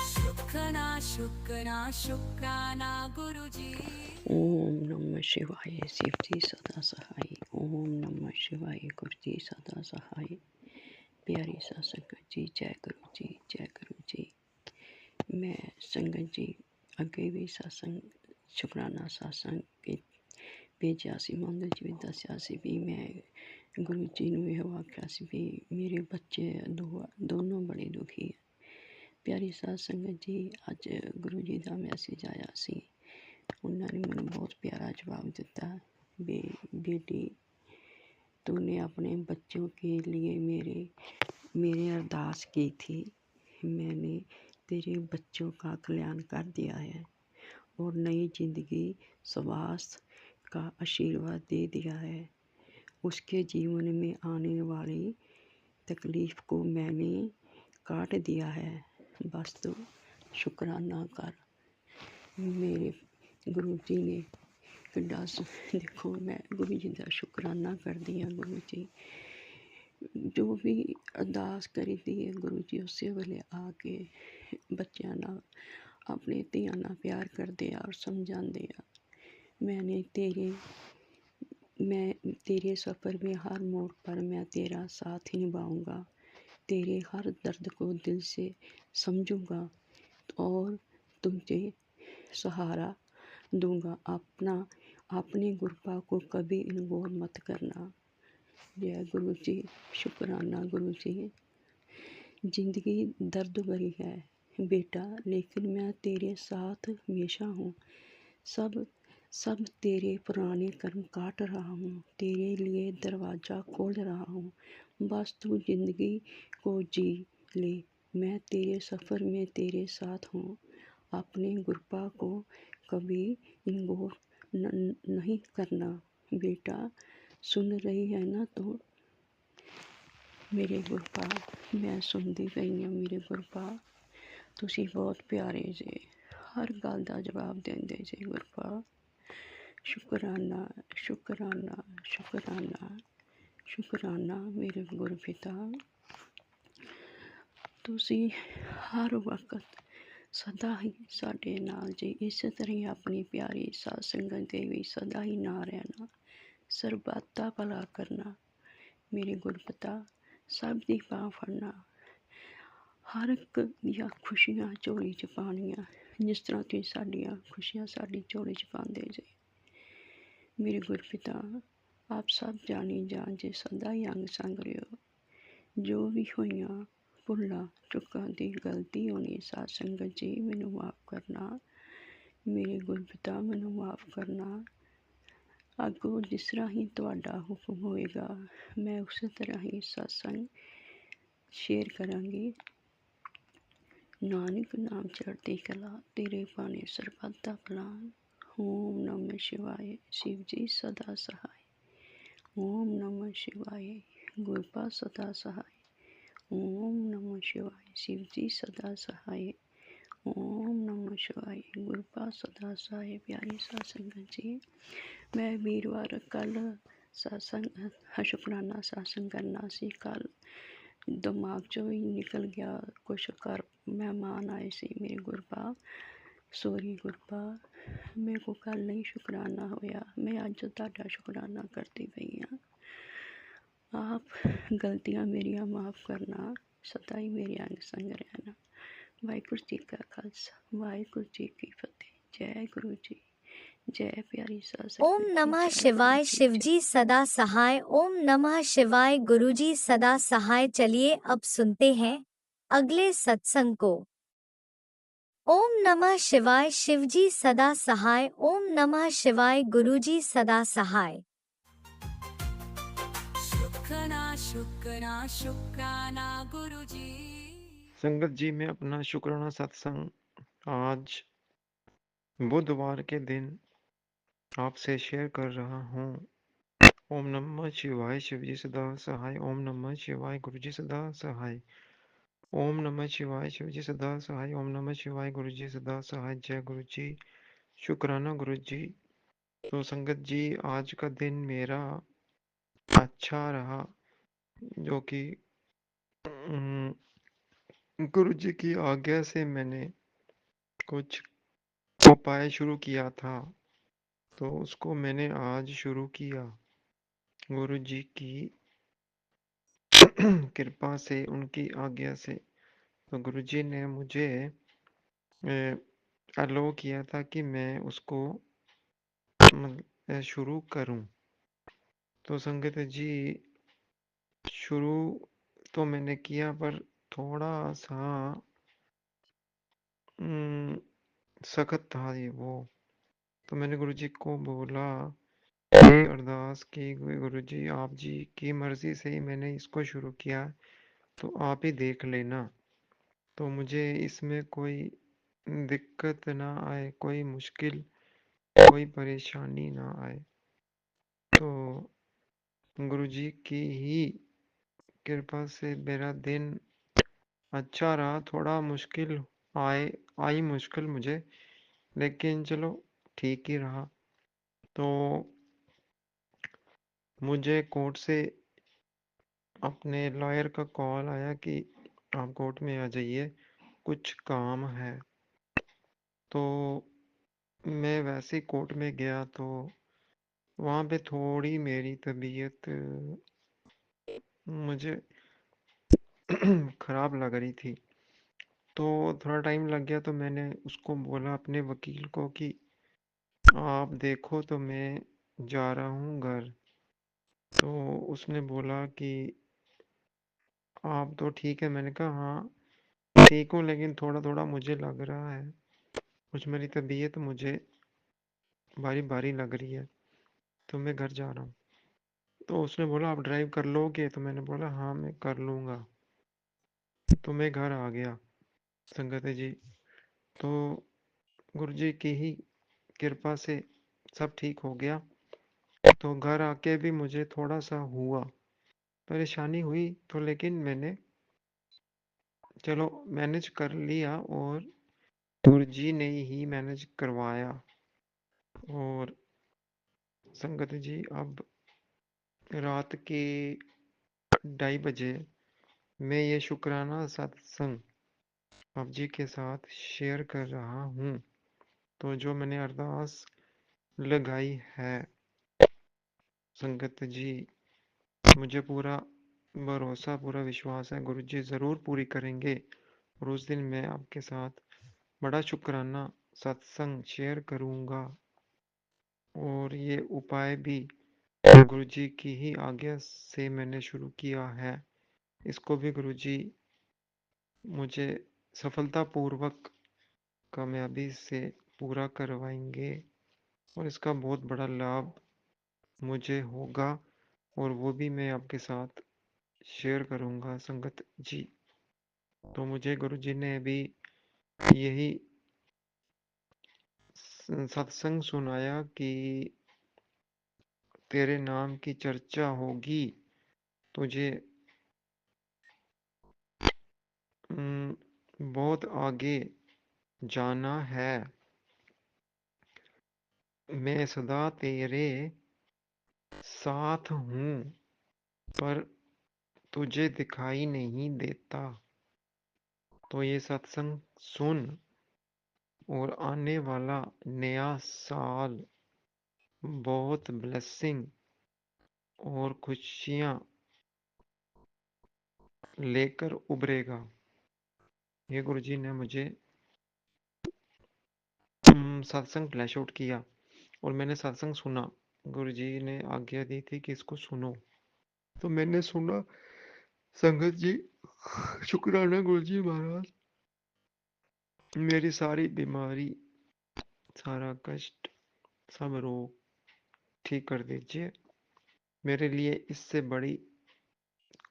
शुक्राना शुक्राना शुक्राना गुरुजी। ओम नमः शिवाय, शिव जी सदा सहाय। ओम नमः शिवाय, गुरु जी सदा सहाय। प्यारी सा संगत जी, जय गुरु जी, जय गुरु जी। मैं संगत जी अगे भी सत्संग शुकराना सत्संग भेजा सी, मंदिर जी भी दसिया सी भी मैं गुरु जी ने यह आख्या सी भी मेरे बच्चे दोनों बड़े दुखी है। प्यारी सा संगत जी, अज गुरु जी का मैसेज आया सी, उन्होंने मैंने बहुत प्यारा जवाब दिता। बेटी तूने अपने बच्चों के लिए मेरे अरदास की थी, मैंने तेरे बच्चों का कल्याण कर दिया है और नई जिंदगी स्वास्थ्य का आशीर्वाद दे दिया है। उसके जीवन में आने वाली तकलीफ को मैंने काट दिया है, बस तू शुक्राना कर। मेरे गुरु जी ने किड्डा देखो, मैं गुरु जी का शुकराना करती हाँ। गुरु जी जो भी अरदास करी दी है, गुरु जी उस वेले आके बच्चों ना अपने धियां ना प्यार करते और समझाते हैं। मैं तेरे सफ़र में हर मोड़ पर मैं तेरा साथ निभाऊंगा, तेरे हर दर्द को दिल से समझूंगा और तुझे सहारा दूंगा। अपनी गुरबा को कभी इग्नोर मत करना। जय गुरु जी, शुक्राना गुरु जी। जिंदगी दर्द भरी है बेटा, लेकिन मैं तेरे साथ हमेशा हूँ। सब तेरे पुराने कर्म काट रहा हूँ, तेरे लिए दरवाज़ा खोल रहा हूँ, बस तू जिंदगी को जी ले। मैं तेरे सफ़र में तेरे साथ हूँ, अपने गुरबा को कभी इग्नोर नहीं करना। बेटा सुन रही है ना तो मेरे गुरबा, मैं सुनती पई हाँ मेरे गुरबा, तुसी बहुत प्यारे जे, हर गल का जवाब देंदे जे गुरबा। शुकराना शुकराना शुकराना शुकराना मेरे गुरपिता, तुसी हर वक्त सदा ही साडे नाल जे, इस तरह ही अपनी प्यारी साध संगत दे भी सदा ही ना रहना, सरबत दा भला करना। मेरे गुरपिता सब दी बांह फड़ना, ਹਰ ਇੱਕ ਦੀਆਂ ਖੁਸ਼ੀਆਂ ਝੋਲੀ 'ਚ ਪਾਉਣੀਆਂ, ਜਿਸ ਤਰ੍ਹਾਂ ਤੁਸੀਂ ਸਾਡੀਆਂ ਖੁਸ਼ੀਆਂ ਸਾਡੀ ਝੋਲੀ 'ਚ ਪਾਉਂਦੇ ਜੇ। ਮੇਰੇ ਗੁਰਪਿਤਾ, ਆਪ ਸਭ ਜਾਣੀ ਜਾਣ ਜੇ ਸਦਾ ਹੀ ਅੰਗ ਸੰਗ ਰਿਓ। ਜੋ ਵੀ ਹੋਈਆਂ ਭੁੱਲਾਂ ਚੁੱਕਾਂ ਦੀ ਗਲਤੀ ਹੋਣੀ ਸਾਧ ਸੰਗਤ ਜੀ ਮੈਨੂੰ ਮਾफ़ ਕਰਨਾ। ਮੇਰੇ ਗੁਰਪਿਤਾ ਮੈਨੂੰ ਮਾफ़ ਕਰਨਾ। ਅੱਗੋਂ ਜਿਸ ਤਰ੍ਹਾਂ ਹੀ ਤੁਹਾਡਾ ਹੁਕਮ ਹੋਏਗਾ ਮੈਂ ਉਸੇ ਤਰ੍ਹਾਂ ਹੀ ਸਤਸੰਗ ਸ਼ੇਅਰ ਕਰਾਂਗੀ। ਨਾਨਕ ਨਾਮ ਚੜ੍ਹਦੀ ਕਲਾ, ਤੇਰੇ ਬਾਣੇ ਸਰਬੱਤ ਦਾ ਭਲਾ। ਓਮ ਨਮः शिवाय, शिव जी सदा सहाय। ओम नमः शिवाय, गुरपा सदा सहाय। ओम नमः शिवाय, शिव जी सदा सहाय। ओम नमः शिवाय, गुरपा सदा सहाय। प्यारी साध संगत जी, मैं वीरवार कल सत्संग शुकराना सत्संग करना सी। कल दिमाग चों ही निकल गया, कुछ घर मेहमान आए सी। मेरे गुरपा सॉरी गुरपा, मेरे को कल नहीं शुकराना होया। मैं अज तुहाडा शुकराना करती पई हाँ। आप गलतियां मेरिया माफ़ करना, सदा ही मेरे अंग संग रहना। वाहिगुरू जी का खालसा, वाहिगुरू जी की फतेह। जय गुरु जी, जय प्यारी साध संगत ओम जी, नमः जय शिवाय, गुरु जी, शिव जय। जी सदा सहाय। ओम नमः शिवाय, गुरु जी सदा सहाय। चलिए अब सुनते हैं अगले सत्संग को। ओम नमः शिवाय, शिव जी सदा सहाय। ओम नमः शिवाय, गुरु जी सदा सहाय। शुक्राना शुक्राना शुक्राना गुरुजी। संगत जी, मैं अपना शुक्राना सत्संग आज बुधवार के दिन आपसे शेयर कर रहा हूँ। ओम नमः शिवाय, शिव जी सदा सहाय। ओम नमः शिवाय, गुरु जी सदा सहाय। ओम नमः शिवाय, शिव जी सदा सहाय। ओम नमः शिवाय, गुरु जी सदा सहाय। जय गुरु जी, शुक्राना गुरु जी। तो संगत जी, आज का दिन मेरा अच्छा रहा, जो कि गुरु जी की आज्ञा से मैंने कुछ उपाय शुरू किया था, तो उसको मैंने आज शुरू किया। गुरु जी की कृपा से, उनकी आज्ञा से। तो गुरु जी ने मुझे अलो किया था कि मैं उसको शुरू करूं। तो संगत जी, शुरू तो मैंने किया, पर थोड़ा सा सख्त था ये वो। तो मैंने गुरु जी को बोला, अरदास की, गुरु जी आप जी की मर्जी से ही मैंने इसको शुरू किया, तो आप ही देख लेना। तो मुझे इसमें कोई दिक्कत ना आए, कोई मुश्किल, कोई परेशानी ना आए। तो गुरु जी की ही कृपा से मेरा दिन अच्छा रहा। थोड़ा मुश्किल आई मुश्किल मुझे, लेकिन चलो ठीक ही रहा। तो मुझे कोर्ट से अपने लॉयर का कॉल आया कि आप कोर्ट में आ जाइए, कुछ काम है। तो मैं वैसे ही कोर्ट में गया, तो वहाँ पे थोड़ी मेरी तबीयत मुझे ख़राब लग रही थी। तो थोड़ा टाइम लग गया। तो मैंने उसको बोला, अपने वकील को, कि आप देखो, तो मैं जा रहा हूँ घर। तो उसने बोला कि आप तो ठीक है। मैंने कहा हाँ ठीक हूँ, लेकिन थोड़ा थोड़ा मुझे लग रहा है, कुछ मेरी तबीयत मुझे भारी भारी लग रही है, तो मैं घर जा रहा हूँ। तो उसने बोला, आप ड्राइव कर लोगे? तो मैंने बोला हाँ मैं कर लूँगा। तो मैं घर आ गया संगत जी। तो गुरु जी की ही कृपा से सब ठीक हो गया। तो घर आके भी मुझे थोड़ा सा हुआ, परेशानी हुई, तो लेकिन मैंने चलो मैनेज कर लिया, और गुरु जी ने ही मैनेज करवाया। और संगत जी, अब रात के 2:30 बजे मैं ये शुक्राना सत्संग आप जी के साथ शेयर कर रहा हूँ। तो जो मैंने अरदास लगाई है संगत जी, मुझे पूरा भरोसा, पूरा विश्वास है, गुरु जी ज़रूर पूरी करेंगे। और उस दिन मैं आपके साथ बड़ा शुक्राना सत्संग शेयर करूँगा और ये उपाय भी गुरुजी की ही आज्ञा से मैंने शुरू किया है। इसको भी गुरुजी मुझे सफलतापूर्वक कामयाबी से पूरा करवाएंगे और इसका बहुत बड़ा लाभ मुझे होगा और वो भी मैं आपके साथ शेयर करूँगा संगत जी। तो मुझे गुरुजी ने अभी यही सत्संग सुनाया कि तेरे नाम की चर्चा होगी, तुझे बहुत आगे जाना है, मैं सदा तेरे साथ हूँ पर तुझे दिखाई नहीं देता। तो ये सत्संग सुन और आने वाला नया साल बहुत ब्लेसिंग और खुशियाँ लेकर उभरेगा। ये गुरुजी ने मुझे सत्संग फ्लैश आउट किया और मैंने सत्संग सुना। गुरुजी ने आज्ञा दी थी कि इसको सुनो, तो मैंने सुना। संगत जी, शुक्राना गुरुजी महाराज, मेरी सारी बीमारी, सारा कष्ट, सब रोग ठीक कर दीजिए। मेरे लिए इससे बड़ी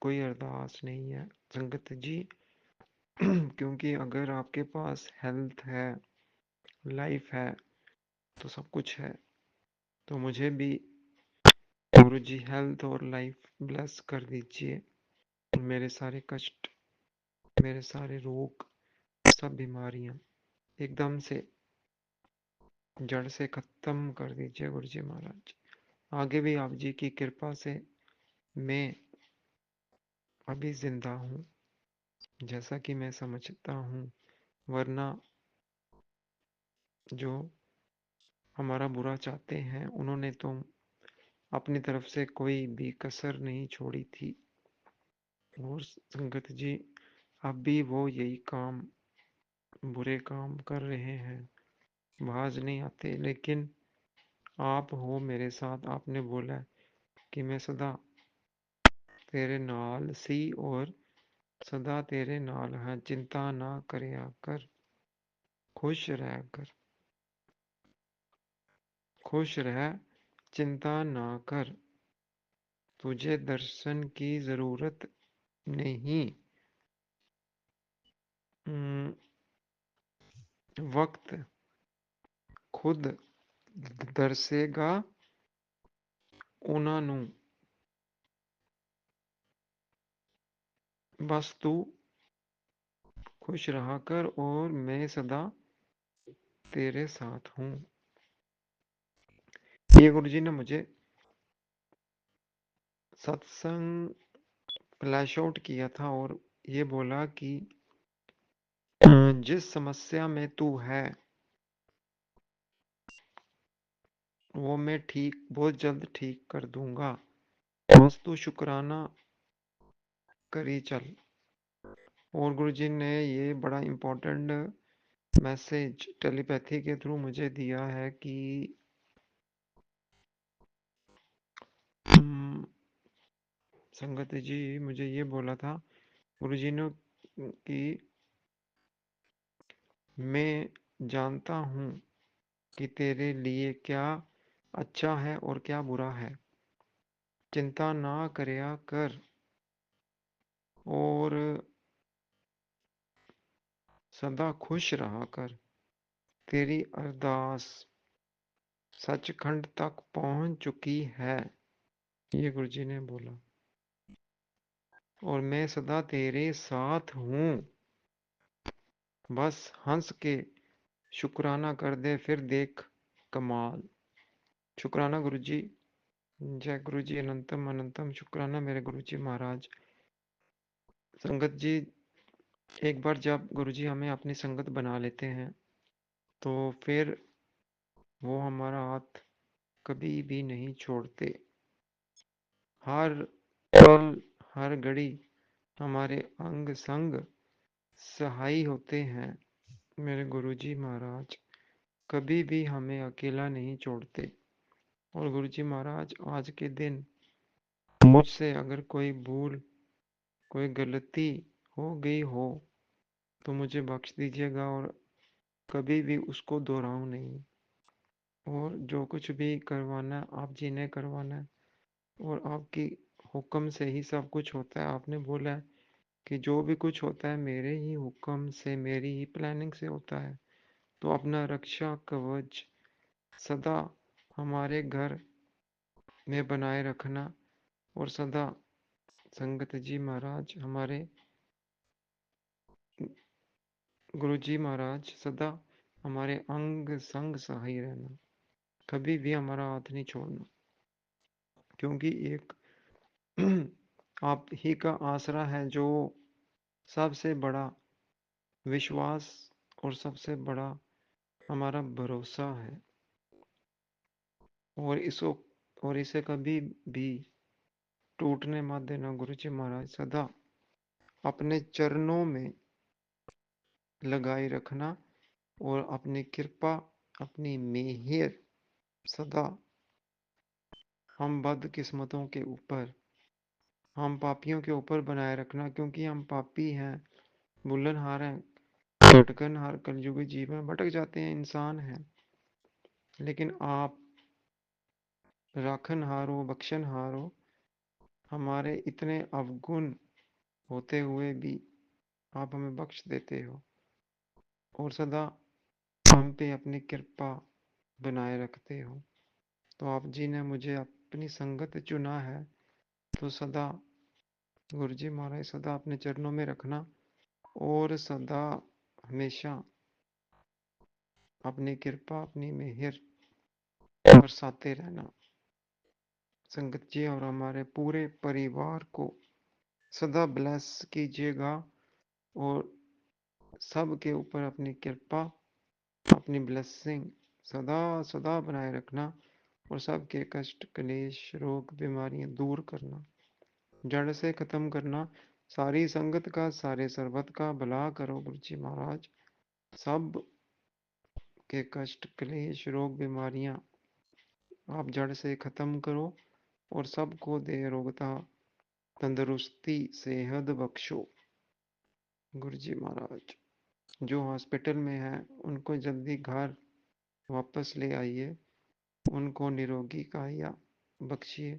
कोई अरदास नहीं है संगत जी। क्योंकि अगर आपके पास हेल्थ है, लाइफ है, तो सब कुछ है। तो मुझे भी गुरुजी हेल्थ और लाइफ ब्लेस कर दीजिए। मेरे सारे कष्ट, मेरे सारे रोग, सब बीमारियां एकदम से जड़ से खत्म कर दीजिए गुरुजी महाराज। आगे भी आप जी की कृपा से मैं अभी जिंदा हूँ, जैसा कि मैं समझता हूँ, वरना जो हमारा बुरा चाहते हैं उन्होंने तो अपनी तरफ से कोई भी कसर नहीं छोड़ी थी। और संगत जी, अब भी वो यही काम, बुरे काम कर रहे हैं, बाज नहीं आते। लेकिन आप हो मेरे साथ, आपने बोला कि मैं सदा तेरे नाल सी और सदा तेरे नाल है, चिंता ना करया कर, खुश रह कर, खुश रह, चिंता ना कर, तुझे दर्शन की जरूरत नहीं, वक्त खुद दर्शेगा ਉਹਨਾਂ ਨੂੰ, बस तू खुश रहा कर और मैं सदा तेरे साथ हूँ। ये गुरुजी ने मुझे सत्संग फ्लैश आउट किया था और ये बोला कि जिस समस्या में तू है वो मैं ठीक, बहुत जल्द ठीक कर दूंगा, बस तू शुक्राना करी चल। और गुरुजी ने ये बड़ा इम्पोर्टेंट मैसेज टेलीपैथी के थ्रू मुझे दिया है कि संगत जी मुझे ये बोला था गुरुजी ने कि मैं जानता हूँ कि तेरे लिए क्या अच्छा है और क्या बुरा है, चिंता ना करया कर और सदा खुश रहा कर। तेरी अरदास सचखंड तक पहुंच चुकी है, ये गुरुजी ने बोला, और मैं सदा तेरे साथ हूँ, बस हंस के शुक्राना कर दे, फिर देख कमाल। शुक्राना गुरुजी, जय गुरुजी अनंतम अनंतम शुक्राना मेरे गुरुजी महाराज। संगत जी, एक बार जब गुरुजी हमें अपनी संगत बना लेते हैं तो फिर वो हमारा हाथ कभी भी नहीं छोड़ते। हर पल, हर घड़ी हमारे अंग संग सहाय होते हैं मेरे गुरुजी महाराज, कभी भी हमें अकेला नहीं छोड़ते। और गुरुजी महाराज, आज के दिन मुझसे अगर कोई भूल, कोई गलती हो गई हो तो मुझे बख्श दीजिएगा और कभी भी उसको दोहराऊं नहीं। और जो कुछ भी करवाना है आप जी ने करवाना है, और आपकी हुक्म से ही सब कुछ होता है। आपने बोला है कि जो भी कुछ होता है मेरे ही हुक्म से, मेरी ही प्लानिंग से होता है। तो अपना रक्षा कवच सदा हमारे घर में बनाए रखना, और सदा संगत जी महाराज, हमारे गुरुजी महाराज सदा हमारे अंग संग सहाय रहना, कभी भी हमारा हाथ नहीं छोड़ना, क्योंकि एक आप ही का आसरा है जो सबसे बड़ा विश्वास और सबसे बड़ा हमारा भरोसा है। और इसे कभी भी टूटने मत देना गुरुजी महाराज, सदा अपने चरणों में लगाए रखना, और अपनी कृपा, अपनी मेहर सदा हम बदकिस्मतों के ऊपर, हम पापियों के ऊपर बनाए रखना, क्योंकि हम पापी हैं, भूलनहार हैं, भटकनहार, कलयुगी जीव में भटक जाते हैं, इंसान हैं। लेकिन आप राखनहार हो, बख्शनहार हो, हमारे इतने अवगुण होते हुए भी आप हमें बख्श देते हो और सदा हम पे अपनी कृपा बनाए रखते हो। तो आप जी ने मुझे अपनी संगत चुना है, तो सदा गुरुजी महाराज सदा अपने चरणों में रखना, और सदा हमेशा अपनी कृपा, अपनी मेहर बरसाते रहना। संगत जी और हमारे पूरे परिवार को सदा ब्लेस कीजिएगा, और सब के ऊपर अपनी कृपा, अपनी ब्लेसिंग सदा सदा बनाए रखना, और सबके कष्ट, क्लेश, रोग, बीमारियां दूर करना, जड़ से खत्म करना। सारी संगत का, सारे सर्वत का भला करो गुरुजी महाराज। सब के कष्ट, क्लेश, रोग, बीमारियां आप जड़ से खत्म करो, और सबको दे रोगता, तंदुरुस्ती, सेहत बख्शो गुरुजी महाराज। जो हॉस्पिटल में है उनको जल्दी घर वापस ले आइए, उनको निरोगी काया बख्शिए,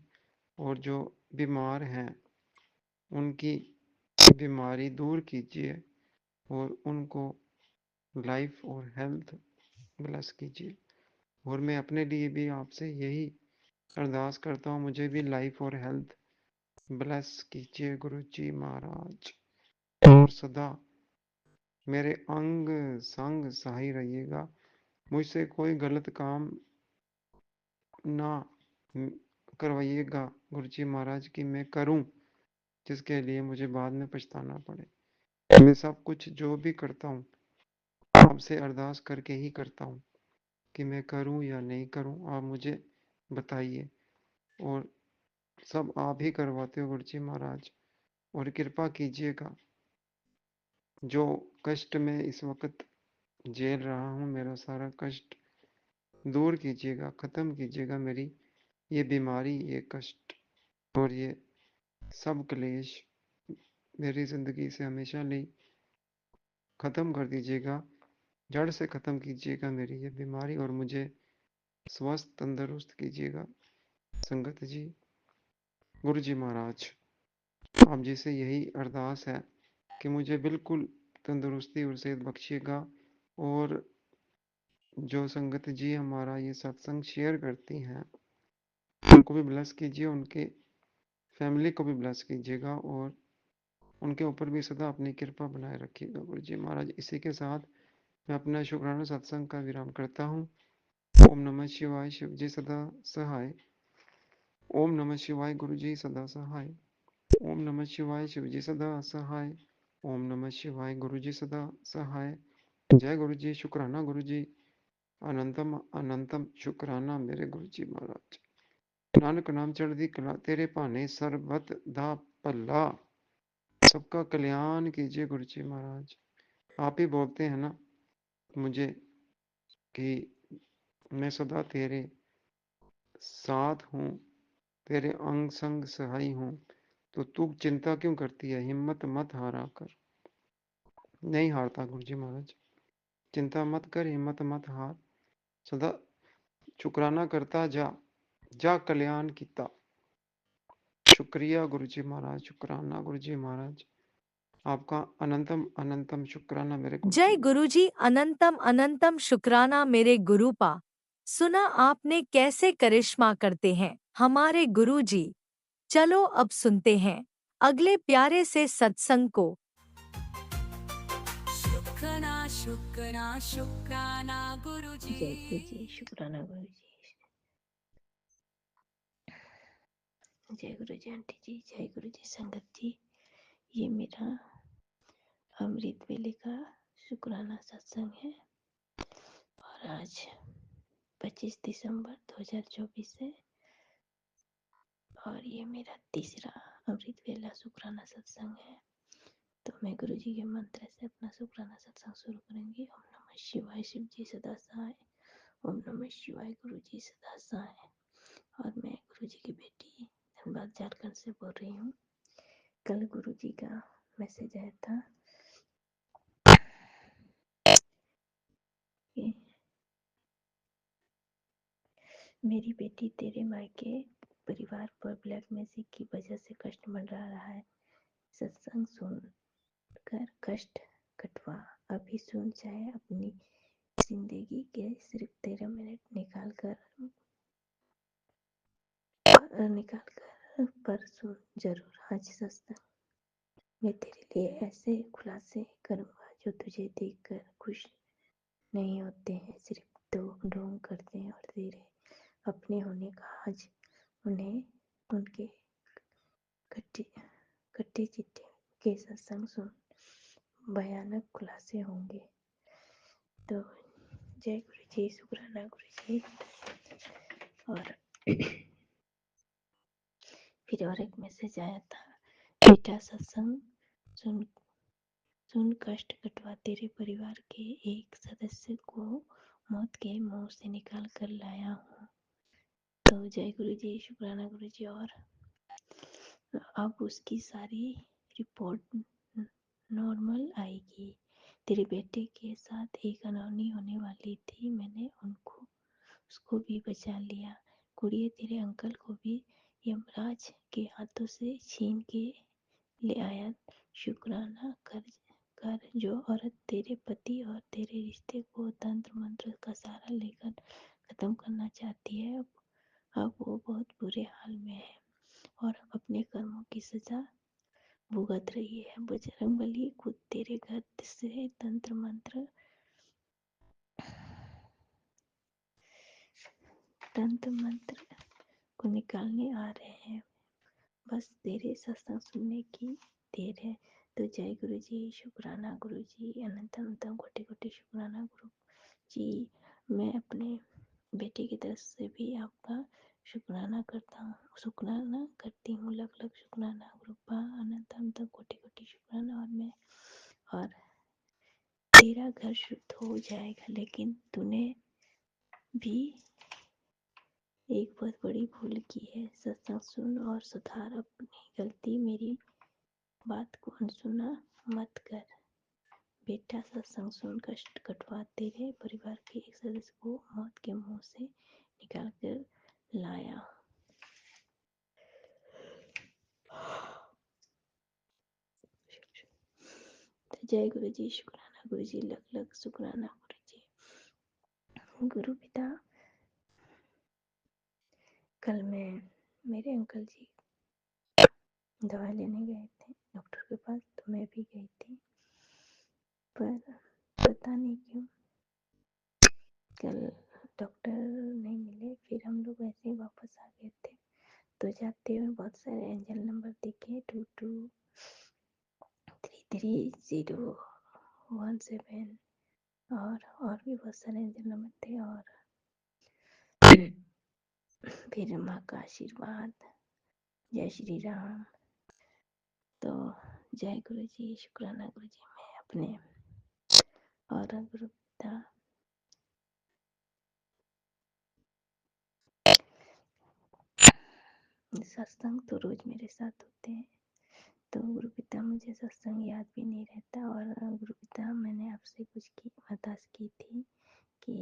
और जो बीमार हैं उनकी बीमारी दूर कीजिए, और उनको लाइफ और हेल्थ ब्लेस कीजिए। और मैं अपने लिए भी आपसे यही अरदास करता हूँ, मुझे भी लाइफ और हेल्थ ब्लेस कीजिए गुरुजी महाराज, और सदा मेरे अंग संग सहाय रहिएगा। मुझसे कोई गलत काम ना करवाइएगा गुरुजी महाराज की मैं करूं, जिसके लिए मुझे बाद में पछताना पड़े। मैं सब कुछ जो भी करता हूँ आपसे अरदास करके ही करता हूँ, कि मैं करूं या नहीं करूं आप मुझे बताइए, और सब आप ही करवाते हो गुरुजी महाराज। और कृपा कीजिएगा, जो कष्ट में इस वक्त झेल रहा हूँ, मेरा सारा कष्ट दूर कीजिएगा, खत्म कीजिएगा मेरी ये बीमारी, ये कष्ट और ये सब क्लेश मेरी जिंदगी से हमेशा लिए खत्म कर दीजिएगा, जड़ से खत्म कीजिएगा मेरी ये बीमारी, और मुझे स्वस्थ तंदुरुस्त कीजिएगा। संगत जी, गुरु जी महाराज, आप जी से यही अरदास है कि मुझे बिल्कुल तंदुरुस्ती और सेहत बख्शिएगा, और जो संगत जी हमारा ये सत्संग शेयर करती हैं उनको भी ब्लेस कीजिए, उनके फैमिली को भी ब्लेस कीजिएगा, और उनके ऊपर भी सदा अपनी कृपा बनाए रखिएगा गुरु जी महाराज। इसी के साथ मैं अपना शुक्राना सत्संग का विराम करता हूँ। ओम नमः शिवाय, शिव जी सदा सहाय। ओम नमः शिवाय, गुरु जी सदा सहाय। ओम नमः शिवाय, शिव जी सदा सहाय। ओम नमः शिवाय, गुरु जी सदा सहाय। जय गुरु जी, शुक्राना गुरु जी, अनंतम अनंतम शुक्राना मेरे गुरु जी महाराज। नानक नाम चढ़दी कला तेरे भाने सर्वत दा भला, सबका कल्याण कीजिए गुरु जी महाराज। आप ही बोलते हैं ना मुझे कि मैं सदा तेरे साथ हूँ, तेरे अंग संग सहाई हूँ, तो तू चिंता क्यों करती है, हिम्मत मत हारा कर। नहीं हारता गुरु जी महाराज, चिंता मत कर, हिम्मत मत हार, सदा शुक्राना करता जा, जा कल्याण कीता। शुक्रिया गुरु जी महाराज, शुक्राना गुरु जी महाराज, आपका अनंतम अनंतम शुक्राना मेरे गुरु जय जी। गुरुजी, अनंतम अनंतम शुक्राना मेरे गुरुपा। सुना आपने कैसे करिश्मा करते हैं हमारे गुरुजी। चलो अब सुनते हैं अगले प्यारे से सत्संग को। शुक्राना शुक्राना शुक्राना गुरुजी। जय गुरु जी, शुक्राना गुरु जी। जय गुरु जी आंटी जी, जय गुरु जी संगत जी। ये मेरा अमृत वेले का शुक्राना सत्संग है और आज 25 दिसंबर 2024 है और ये मेरा तीसरा अमृत वेला शुक्राना सत्संग है। तो मैं गुरु जी के मंत्र से अपना शुक्राना सत्संग शुरू करेंगे। ओम नमः शिवाय, शिव जी सदा सहाय। ओम नमः शिवाय, गुरु जी सदा सहाय। और मैं गुरु जी की बेटी धनबाद झारखंड से बोल रही हूँ। कल गुरु जी का मैसेज आया था कि मेरी बेटी तेरे मायके परिवार पर ब्लैक मैजिक की वजह से कष्ट मंडरा रहा है। सत्संग सुनकर कष्ट कटवा। अभी सुन, चाहे अपनी जिंदगी के सिर्फ 13 मिनट निकाल कर पर सुन जरूर। आज सत्संग मैं तेरे लिए ऐसे खुलासे करूंगा जो तुझे देखकर खुश नहीं होते हैं, सिर्फ दो ढोंग करते हैं और तेरे अपने होने का आज उन्हें उनके कट्टे चिट्टे के सत्संग सुन भयानक खुलासे होंगे। तो जय गुरु जी, शुक्राना गुरु जी। और फिर और एक मैसेज आया था, बेटा सत्संग सुन सुन कष्ट कटवा, तेरे परिवार के एक सदस्य को मौत के मुंह से निकाल कर लाया हूँ। तो जय गुरु जी, शुक्राना गुरु जी। और अब उसकी सारी रिपोर्ट नॉर्मल आएगी। तेरे बेटे के साथ एक अनहोनी होने वाली थी, मैंने उसको भी बचा लिया। कुड़िए, तेरे अंकल को भी यमराज के हाथों से छीन के ले आया। शुक्राना कर जो औरत तेरे पति और तेरे रिश्ते को तंत्र मंत्र का सहारा लेकर खत्म करना चाहती है, अब वो बहुत बुरे हाल में है और अपने कर्मों की सजा भुगत रही है। बजरंगबली खुद तेरे घर से तंत्र मंत्र को निकालने आ रहे हैं, बस तेरे सत्संग सुनने की देर है। तो जय गुरु जी, शुक्राना गुरु जी, अनंत अनंतम कोटि कोटि शुक्राना गुरु जी। मैं अपने बेटे की तरफ से भी आपका शुक्राना करती हूँ। लख लख शुक्राना गुरुपा, अनंत अनंतम कोटि कोटि शुक्राना। और तेरा घर शुद्ध हो जाएगा, लेकिन तूने भी एक बहुत बड़ी भूल की है। सत्संग सुन और सुधार अपनी गलती, मेरी बात को अनसुना मत कर। बेटा सत्संग सुन कष्ट कटवा, तेरे परिवार के एक सदस्य को मौत के मुंह से निकाल कर लाया। तो जय गुरु जी, शुक्राना गुरु जी, लख लख शुक्राना गुरु जी। गुरु पिता, कल मैं मेरे अंकल जी दवा लेने गए थे डॉक्टर के पास, तो मैं भी गई थी, पर पता नहीं क्यों कल डॉक्टर नहीं मिले। फिर हम लोग वैसे ही वापस आ गए थे। तो जाते हुए बहुत सारे एंजल नंबर दिखे, 22333017 और भी बहुत सारे एंजल नंबर थे। और फिर माँ का आशीर्वाद, जय श्री राम। तो जय गुरु जी, शुक्राना गुरु जी। मैं अपने और गुरु पिता सत्संग तो रोज मेरे साथ होते हैं, तो गुरु पिता मुझे सत्संग याद भी नहीं रहता। और गुरु पिता मैंने आपसे कुछ की अरदास की थी कि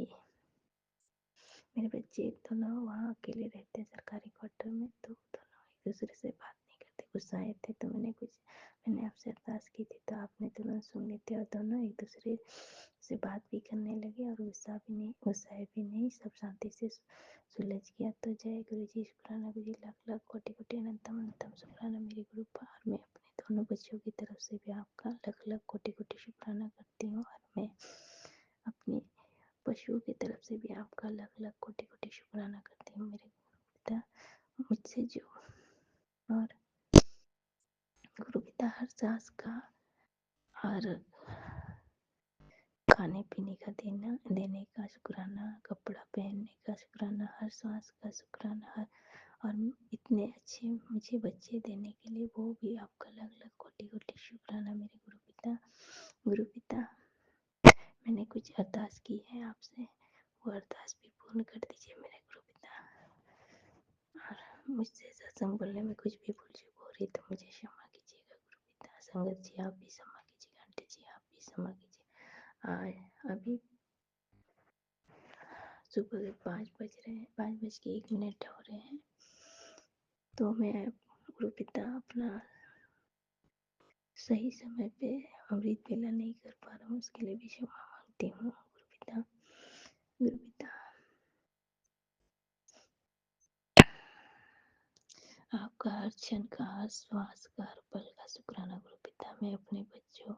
मेरे बच्चे दोनों वहाँ अकेले रहते हैं सरकारी क्वार्टर में, तो दोनों एक दूसरे से बात नहीं करते, गुस्साए थे। तो मैंने आपसे अरदास की थी, तो आपने तुरंत सुन ली थी और दोनों एक दूसरे से बात भी करने लगे और गुस्साए भी नहीं, सब शांति से सुलझ गया। तो जय गुरु जी, शुक्राना गुरु जी, लाख लाख कोटि कोटि अनंतम अनंतम शुक्राना मेरे गुरु पर। और मैं अपने दोनों बच्चों की तरफ से भी आपका लाख लाख कोटि कोटि शुक्राना करती हूँ, और मैं अपने पशुओं की तरफ से भी आपका लाख लाख कोटि कोटि शुक्राना करती हूँ मेरे पिता। मुझसे जो और गुरु पिता हर सांस का और खाने पीने का देने का शुक्राना, कपड़ा पहनने का शुक्राना, हर सांस का शुक्राना, और इतने अच्छे मुझे बच्चे देने के लिए वो भी आपका लाख लाख कोटि कोटि शुक्राना मेरे गुरु पिता। गुरु पिता, मैंने कुछ अरदास की है आपसे, वो अरदास भी पूर्ण कर दीजिए मेरे गुरु पिता। और मुझसे सत्संग बोलने में कुछ भी भूल चूक हो रही तो मुझे क्षमा कीजिएगा गुरु पिता। संगत जी आप भी क्षमा कीजिएगा, आंटी जी आप भी क्षमा कीजिए। अभी सुबह के 5 बज रहे हैं, 5:01 हो रहे हैं, तो मैं गुरु पिता अपना सही समय पे अमृत वेला नहीं कर पा रहा हूँ, उसके लिए भी क्षमा मांगती हूँ गुरु पिता। गुरु पिता, आपका हर क्षण का, हर श्वास का, हर पल का शुक्राना गुरु पिता। मैं अपने बच्चों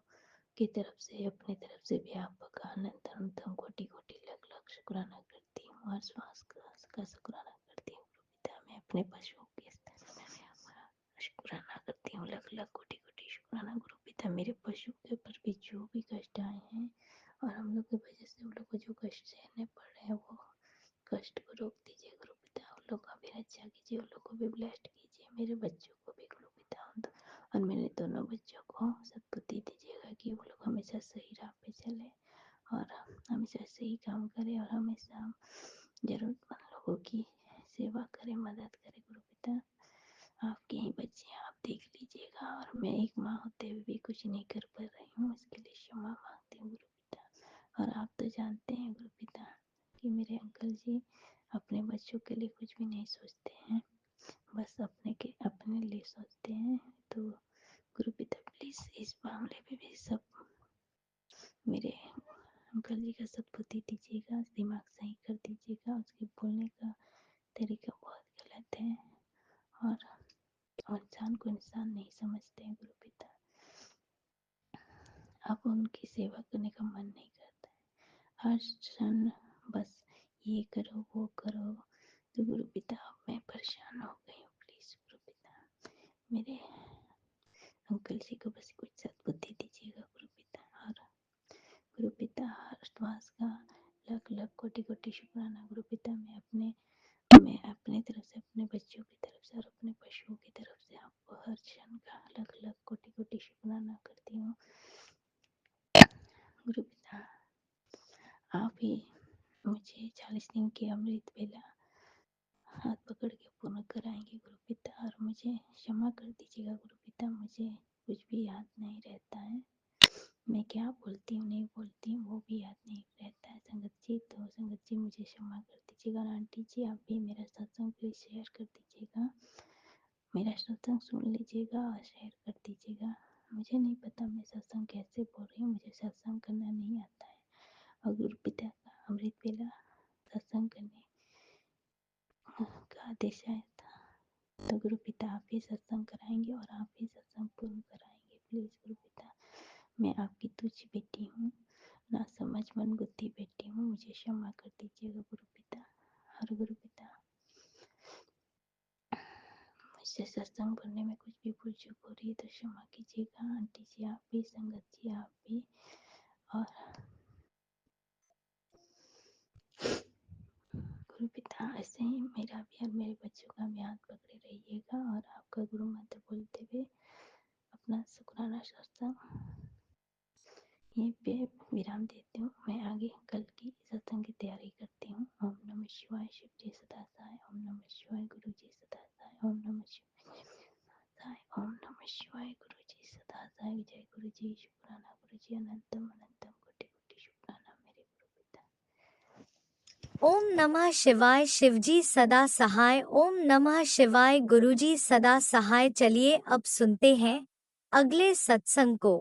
की तरफ से, अपनी तरफ से भी आपका अनंत अनंतम कोटि कोटि लाख लाख शुक्राना करती हूँ, हर श्वास का शुक्राना करती हूँ गुरु पिता। मैं अपने पशुओं के शुक्राना करती हूँ, लाख लाख कोटि कोटि शुक्राना गुरु पिता। मेरे पशु के ऊपर भी जो भी कष्ट आए हैं और हम लोग की वजह से उन लोग को जो कष्ट सहने पड़ रहे हैं, वो कष्ट को रोक दीजिए गुरु पिता। उन लोग का भी रक्षा कीजिए, उन लोग को भी ब्लेस्ड कीजिए, मेरे बच्चों को भी गुरु पिता। और मेरे दोनों बच्चों को सद्बुद्धि दीजिएगा कि वो लोग हमेशा सही राह पे चले और हमेशा सही काम करें और हमेशा जरूरतमंद लोगों की सेवा करें, मदद करें गुरु पिता। आपके ही बच्चे हैं, आप देख लीजिएगा। और मैं एक माँ होते हुए भी कुछ नहीं कर पा रही हूँ, इसके लिए क्षमा मांगती हूँ गुरु पिता। और आप तो जानते हैं गुरु पिता कि मेरे अंकल जी अपने बच्चों के लिए कुछ भी नहीं सोचते हैं, बस अपने लिए सोचते हैं। तो गुरु पिता प्लीज इस मामले में भी सब मेरे अंकल जी का सद्बुद्धि दीजिएगा, दिमाग सही कर दीजिएगा। उसके बोलने का तरीका बहुत गलत है और इंसान को इंसान नहीं समझते हैं गुरु पिता। अब उनकी सेवा करने का मन नहीं करता है, हर क्षण बस ये करो वो करो। तो गुरु पिता अब मैं परेशान हो गई हूँ, प्लीज गुरु पिता मेरे अंकल जी को बस कुछ सद्बुद्धि दीजिएगा गुरु पिता। और गुरु पिता हर श्वास का लाख लाख कोटि कोटि शुक्राना गुरु पिता। मैं अपने तरफ से, अपने बच्चों की तरफ से और अपने पशुओं की तरफ से आपको हर क्षण का लाख लाख कोटि कोटि शुक्राना करती हूँ गुरु पिता। आप ही मुझे 40 दिन की अमृत वेला हाथ पकड़ के पूर्ण कराएंगे गुरु पिता। और मुझे क्षमा कर दीजिएगा गुरु पिता, मुझे कुछ भी याद नहीं रहता है, मैं क्या बोलती हूँ नहीं बोलती हूँ वो भी याद नहीं रहता है संगत जी। तो संगत जी मुझे क्षमा कर दीजिएगा। और आंटी जी आप भी मेरा सत्संग प्लीज शेयर कर दीजिएगा, मेरा सत्संग सुन लीजिएगा और शेयर कर दीजिएगा। मुझे नहीं पता मैं सत्संग कैसे बोल रही हूँ, मुझे सत्संग करना नहीं आता है। और गुरु पिता का अमृत वेला सत्संग करने का आदेश आया था, तो गुरु पिता आप ही सत्संग कराएंगे और आप ही सत्संग पूर्ण कराएंगे प्लीज गुरु पिता। मैं आपकी तुच्छ बेटी हूँ, ना समझ मन बुद्धि बेटी हूँ, मुझे क्षमा कर दीजिएगा गुरु पिता। और गुरु पिता मुझसे सत्संग बोलने में कुछ भी भूल चूक हो रही है तो क्षमा कीजिएगा। आंटी जी आप भी, संगत जी आप भी। और गुरु पिता ऐसे ही मेरा भी और मेरे बच्चों का भी हाथ पकड़े रहिएगा और आपका गुरु मंत्र बोलते हुए अपना शुक्राना सत्संग यहीं पे विराम देती हूँ। शिवाय गुरुजी सदा साई जय गुरुजी शुक्राना गुरुजी अनंतम अनंतम कोटि कोटि शुक्राना मेरे गुरु पिता। ओम नमः शिवाय शिवजी सदा सहाय। ओम नमः शिवाय गुरुजी सदा सहाय। चलिए अब सुनते हैं अगले सत्संग को।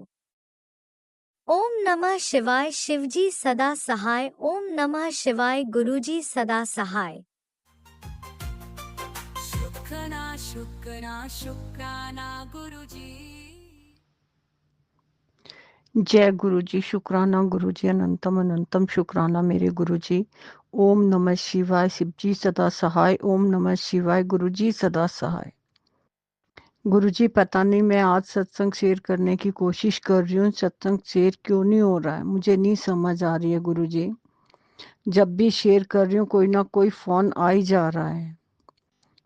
ओम नमः शिवाय शिवजी सदा सहाय। ओम नमः शिवाय गुरुजी सदा सहाय। शुक्राना गुरुजी। जय गुरुजी शुक्राना गुरुजी अनंतम अनंतम शुक्राना मेरे गुरुजी। ओम नमः शिवाय शिवजी सदा सहाय। ओम नमः शिवाय गुरुजी सदा सहाय। गुरुजी पता नहीं मैं आज सत्संग शेयर करने की कोशिश कर रही हूँ, सत्संग शेयर क्यों नहीं हो रहा है, मुझे नहीं समझ आ रही है गुरुजी। जब भी शेयर कर रही हूँ कोई ना कोई फोन आ ही जा रहा है।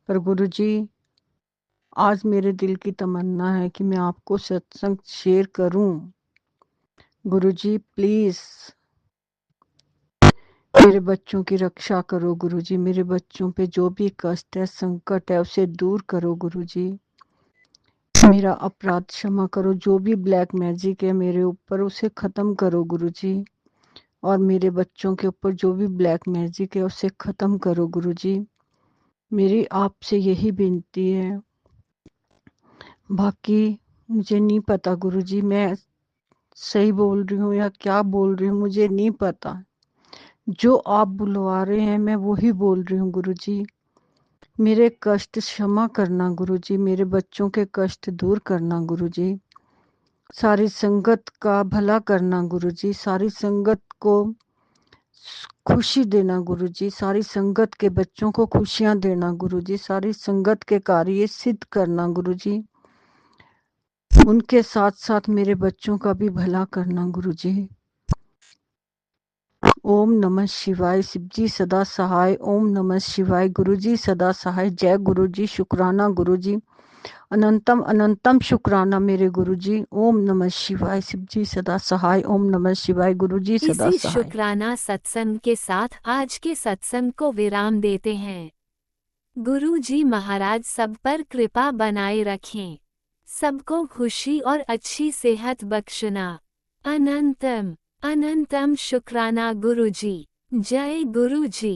पर गुरुजी आज मेरे दिल की तमन्ना है कि मैं आपको सत्संग शेयर करूं। गुरुजी प्लीज मेरे बच्चों की रक्षा करो गुरुजी। मेरे बच्चों पे जो भी कष्ट है संकट है उसे दूर करो गुरुजी। मेरा अपराध क्षमा करो, जो भी ब्लैक मैजिक है मेरे ऊपर उसे खत्म करो गुरुजी। और मेरे बच्चों के ऊपर जो भी ब्लैक मैजिक है उसे खत्म करो गुरुजी। मेरी आपसे यही विनती है, बाकी मुझे नहीं पता गुरुजी मैं सही बोल रही हूँ या क्या बोल रही हूँ मुझे नहीं पता। जो आप बुलवा रहे हैं मैं वही बोल रही हूँ गुरुजी। मेरे कष्ट क्षमा करना गुरुजी, मेरे बच्चों के कष्ट दूर करना गुरुजी। सारी संगत का भला करना गुरुजी, सारी संगत को खुशी देना गुरुजी, सारी संगत के बच्चों को खुशियां देना गुरुजी, सारी संगत के कार्य सिद्ध करना गुरुजी। उनके साथ साथ मेरे बच्चों का भी भला करना गुरुजी। ओम नमः शिवाय शिवजी सदा सहाय। ओम नमः शिवाय गुरुजी सदा सहाय। जय गुरुजी शुक्राना गुरुजी अनंतम अनंतम शुक्राना मेरे गुरुजी। ओम नमः शिवाय शिवजी सदा सहाय। ओम नमः शिवाय गुरुजी सदा इसी सहाय। शुक्राना सत्संग के साथ आज के सत्संग को विराम देते हैं। गुरु जी महाराज सब पर कृपा बनाए रखें, सबको खुशी और अच्छी सेहत बख्शना। अनंतम अनंतम शुक्राना गुरु जी। जय गुरु जी।